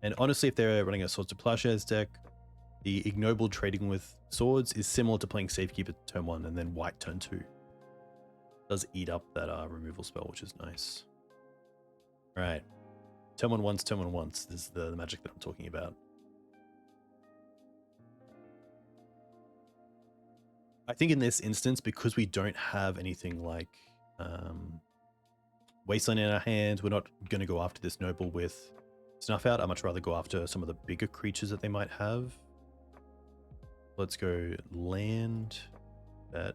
And honestly, if they're running a Swords to Plowshares deck, the Ignobled trading with swords is similar to playing Safekeeper turn 1 and then White turn 2. Does eat up that removal spell, which is nice. All right. Turn 1 once, turn 1 once. This is the magic that I'm talking about. I think in this instance, because we don't have anything like Wasteland in our hands, we're not going to go after this noble with Snuff Out. I'd much rather go after some of the bigger creatures that they might have. Let's go land, fetch,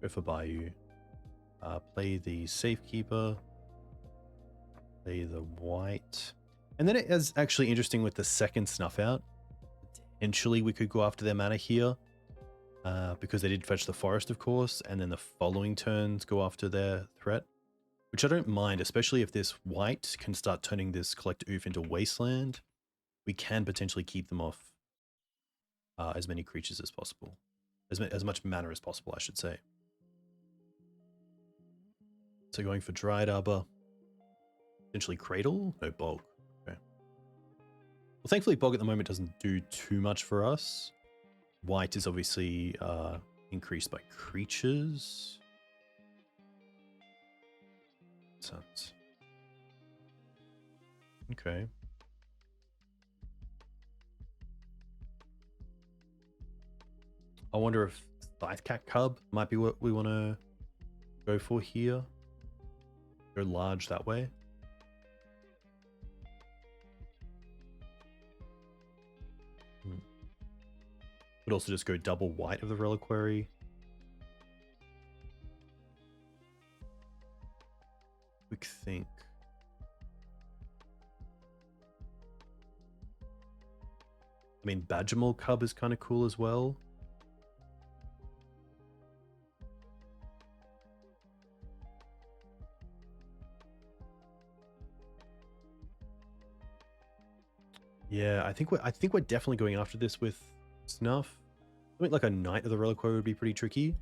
go for Bayou, play the Safekeeper, play the White. And then it is actually interesting with the second Snuff Out. Potentially we could go after their mana here. Because they did fetch the forest, of course, and then the following turns go after their threat, which I don't mind, especially if this White can start turning this Collector Ouphe into Wasteland. We can potentially keep them off as many creatures as possible, as much mana as possible, I should say. So going for Dryad Arbor, potentially Cradle, no Bog. Okay. Well, thankfully Bog at the moment doesn't do too much for us. White is obviously increased by creatures. Sense. Okay. I wonder if Scythecat Cub might be what we want to go for here. Go large that way. Could also just go double white of the Reliquary. Quick think. I mean, Badgermole Cub is kind of cool as well. Yeah, I think we're definitely going after this with Snuff. I think like a Knight of the Reliquary would be pretty tricky.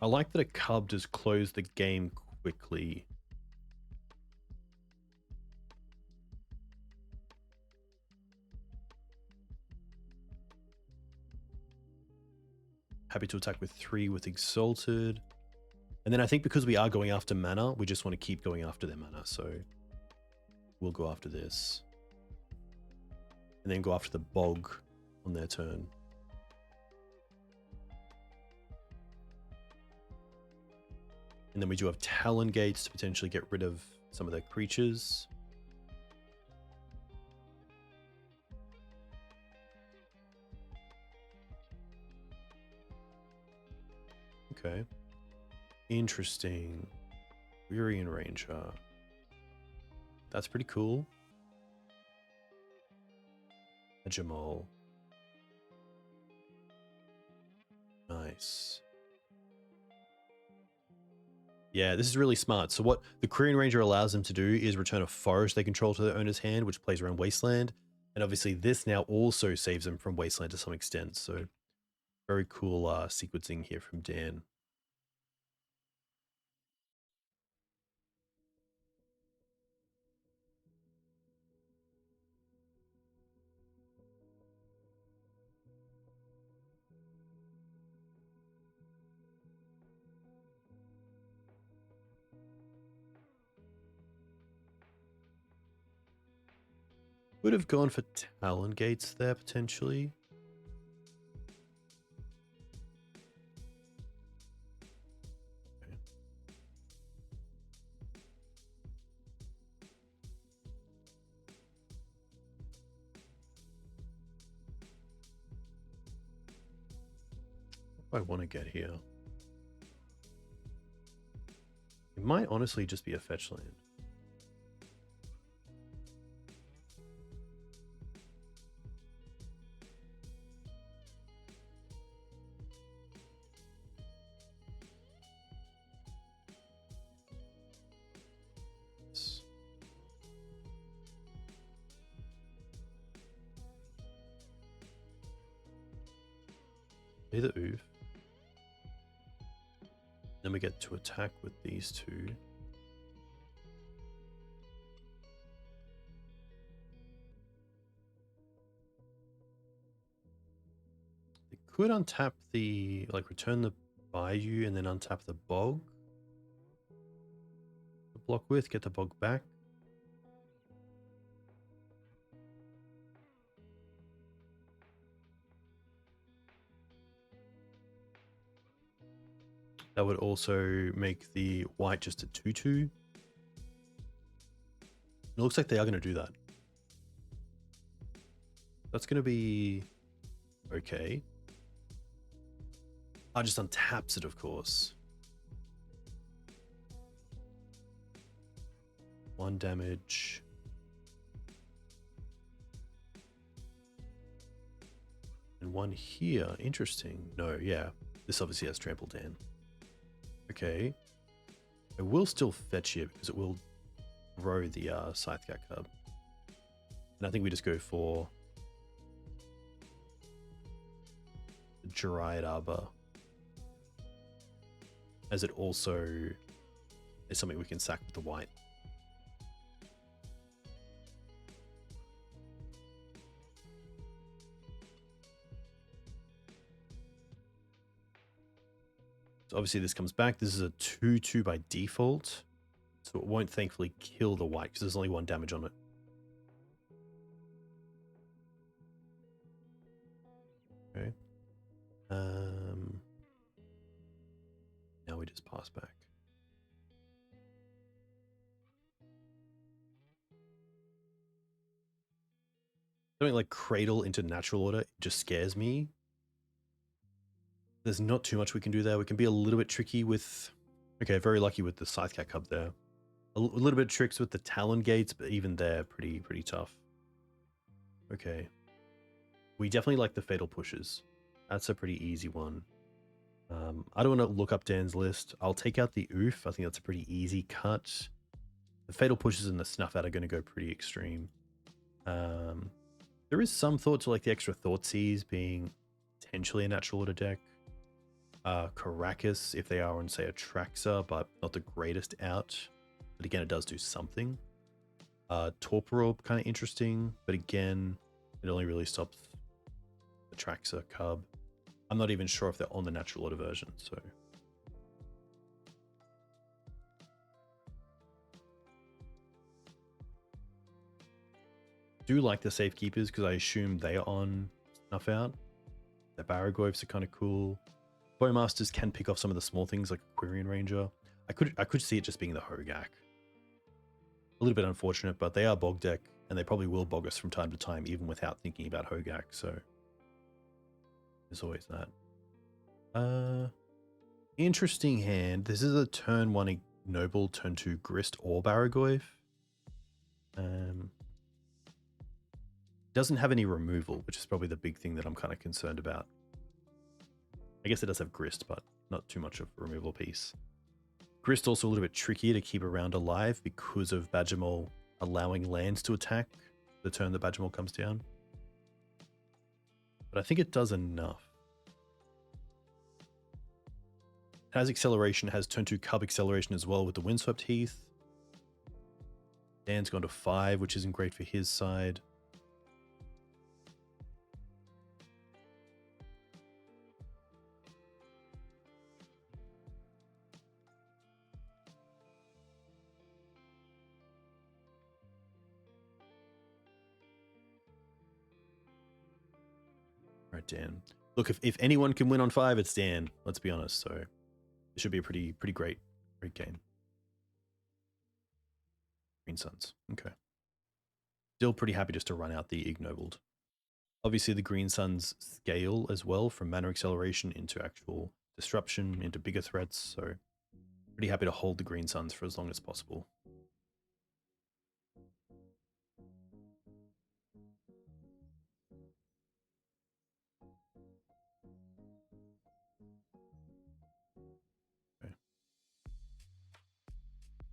I like that a Cub does close the game quickly. Happy to attack with 3 with Exalted. And then I think because we are going after mana, we just want to keep going after their mana. So we'll go after this. And then go after the Bog on their turn. And then we do have Talon Gates to potentially get rid of some of their creatures. Okay. Interesting. Wearian Ranger. That's pretty cool. Badgermole. Nice. Yeah, this is really smart. So what the Quirion Ranger allows them to do is return a forest they control to their owner's hand, which plays around Wasteland. And obviously this now also saves them from Wasteland to some extent. So very cool sequencing here from Dan. Would have gone for Talon Gates there potentially. Okay. What do I want to get here? It might honestly just be a fetch land. The Ouphe. Then we get to attack with these two. They could untap the, like return the Bayou and then untap the Bog. The block with, get the Bog back. That would also make the white just a 2/2. It looks like they are going to do that. That's going to be okay. I just untaps it, of course. 1 damage. And 1 here. Interesting. No, yeah. This obviously has Trample Dan. Okay. I will still fetch here because it will grow the Scythecat Cub. And I think we just go for the Dryad Arbor, as it also is something we can sack with the white. So obviously this comes back. This is a 2/2 by default. So it won't thankfully kill the white because there's only 1 damage on it. Okay. Now we just pass back. Something like Cradle into natural order just scares me. There's not too much we can do there. We can be a little bit tricky with... Okay, very lucky with the Scythecat Cub there. A little bit of tricks with the Talon Gates, but even they're pretty tough. Okay. We definitely like the Fatal Pushes. That's a pretty easy one. I don't want to look up Dan's list. I'll take out the Ouphe. I think that's a pretty easy cut. The Fatal Pushes and the Snuff Out are going to go pretty extreme. There is some thought to like the extra Thoughtseize being potentially a natural order deck. Caracas, if they are on, say, a Traxa, but not the greatest out. But again, it does do something. Torpor Orb, kind of interesting, but again, it only really stops the Traxa Cub. I'm not even sure if they're on the natural order version, so... Do like the Safekeepers, because I assume they are on Snuff Out. The Barrowgoyfs are kind of cool. Bowmasters can pick off some of the small things like Quirion Ranger. I could see it just being the Hogaak. A little bit unfortunate, but they are bog deck, and they probably will bog us from time to time, even without thinking about Hogaak, so there's always that. Interesting hand. This is a turn 1 Ignoble, turn 2 Grist or Barrowgoyf. Doesn't have any removal, which is probably the big thing that I'm kind of concerned about. I guess it does have Grist, but not too much of a removal piece. Grist also a little bit trickier to keep around alive because of Badgermole allowing lands to attack the turn the Badgermole comes down. But I think it does enough. It has acceleration, has turn 2 Cub acceleration as well with the Windswept Heath. Dan's gone to 5, which isn't great for his side. Right, Dan. Look, if anyone can win on 5, it's Dan. Let's be honest. So it should be a pretty great game. Green Suns. Okay. Still pretty happy just to run out the Ignobled. Obviously, the Green Suns scale as well from mana acceleration into actual disruption, into bigger threats. So pretty happy to hold the Green Suns for as long as possible.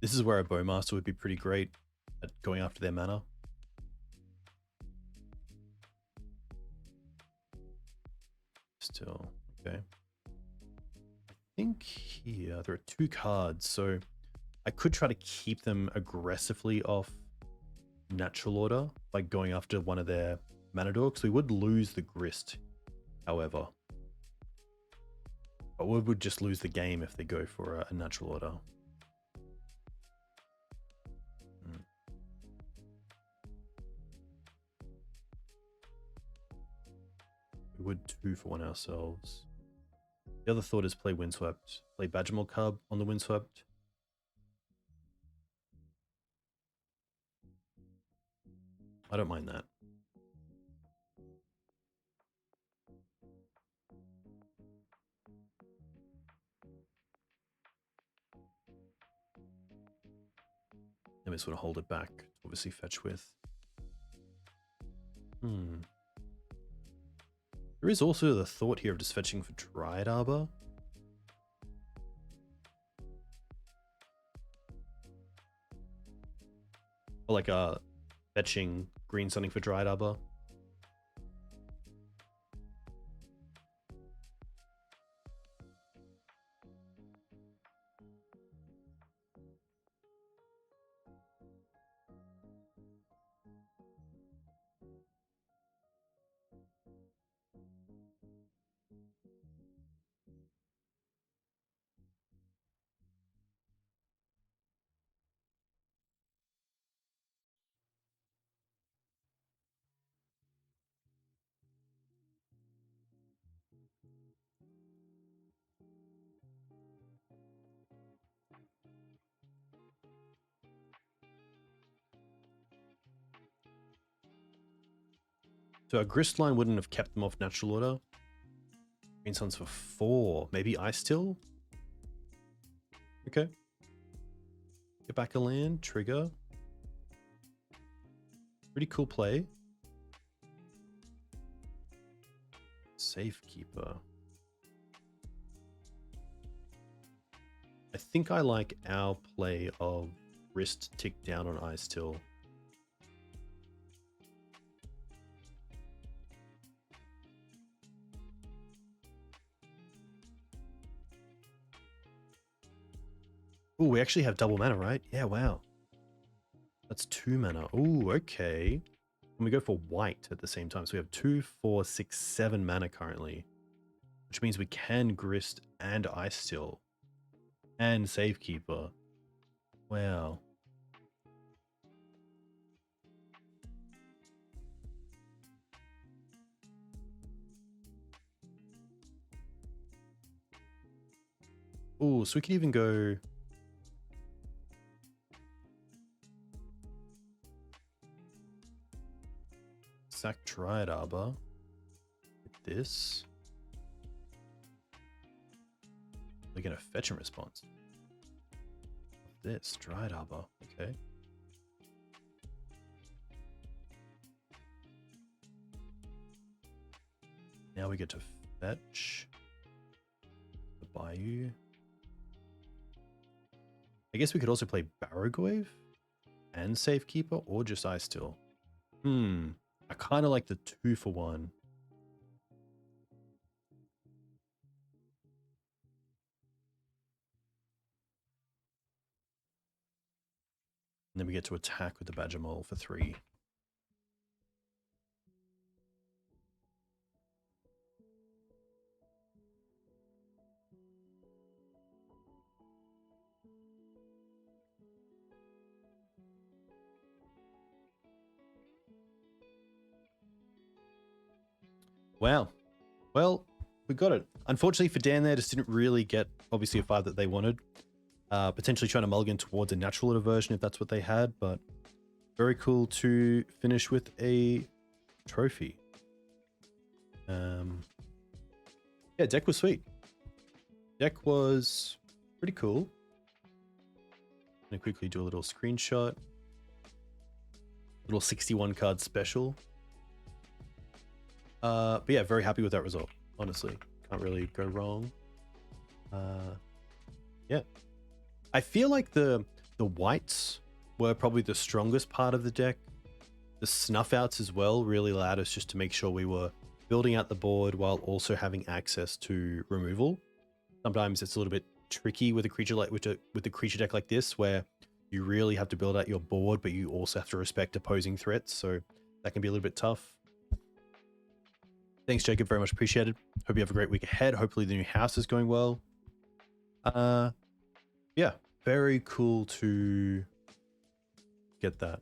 This is where a Bowmaster would be pretty great at going after their mana. Still, okay. I think here there are 2 cards, so I could try to keep them aggressively off natural order by going after one of their mana dorks. We would lose the Grist, however. But we would just lose the game if they go for a natural order. We would 2 for 1 ourselves. The other thought is play Windswept. Play Badgermole Cub on the Windswept. I don't mind that. Then we sort of hold it back, obviously fetch with. There is also the thought here of just fetching for Dryad Arbor. Or like fetching green sunning for Dryad Arbor. So a Grist line wouldn't have kept them off natural order. Green Suns for 4. Maybe Icetill? Okay. Get back a land, trigger. Pretty cool play. Safekeeper. I think I like our play of Grist tick down on Icetill. Oh, we actually have double mana, right? Yeah, wow. That's 2 mana. Oh, okay. And we go for white at the same time. So we have 2, 4, 6, 7 mana currently. Which means we can Grist and Icetill. And Safekeeper. Wow. Oh, so we could even go... Sack Dryad Arbor. With this. We're going to fetch in response. This, Dryad Arbor. Okay. Now we get to fetch the Bayou. I guess we could also play Barrowgoyf and Safekeeper or just Icetill. I kind of like the 2 for 1. And then we get to attack with the Badgermole for 3. Wow. Well, we got it. Unfortunately for Dan there, just didn't really get, obviously, a 5 that they wanted. Potentially trying to mulligan towards a natural version if that's what they had, but very cool to finish with a trophy. Yeah, deck was sweet. Deck was pretty cool. I'm gonna quickly do a little screenshot. Little 61 card special. But yeah, very happy with that result. Honestly, can't really go wrong. Yeah, I feel like the whites were probably the strongest part of the deck. The Snuff Outs as well really allowed us just to make sure we were building out the board while also having access to removal. Sometimes it's a little bit tricky with a creature like with the creature deck like this, where you really have to build out your board, but you also have to respect opposing threats. So that can be a little bit tough. Thanks, Jacob. Very much appreciated. Hope you have a great week ahead. Hopefully the new house is going well. Yeah, very cool to get that.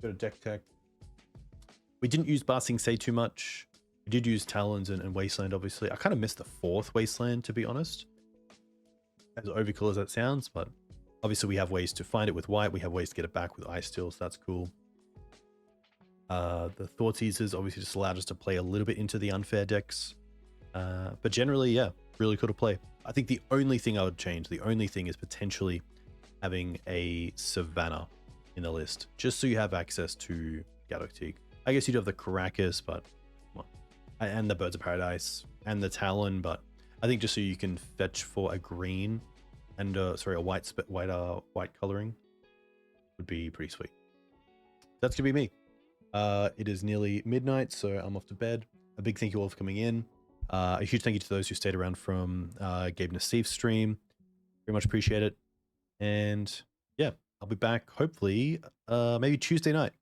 Go to deck tech. We didn't use Basing Say too much. We did use Talons and Wasteland, obviously. I kind of missed the 4th Wasteland, to be honest. As overkill as that sounds, but obviously we have ways to find it with white. We have ways to get it back with Icetill, so that's cool. The Thoughtseizes obviously just allowed us to play a little bit into the unfair decks. But generally, yeah, really cool to play. I think the only thing I would change, the only thing is potentially having a Savannah in the list, just so you have access to Galactic. I guess you'd have the Caracas, but well, and the Birds of Paradise and the Talon, but I think just so you can fetch for a green and sorry, a white coloring would be pretty sweet. That's gonna be me. It is nearly midnight, so I'm off to bed. A big thank you all for coming in. A huge thank you to those who stayed around from Gabe Nassif's stream. Very much appreciate it. And yeah, I'll be back hopefully maybe Tuesday night.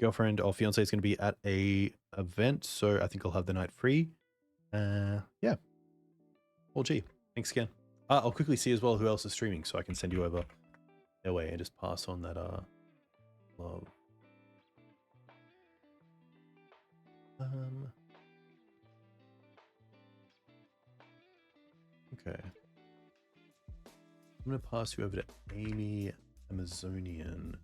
Girlfriend or fiance is going to be at a event, so I think I'll have the night free. Yeah. Well, gee, thanks again. I'll quickly see as well who else is streaming, so I can send you over their way and just pass on that love. Okay. I'm going to pass you over to Amy Amazonian.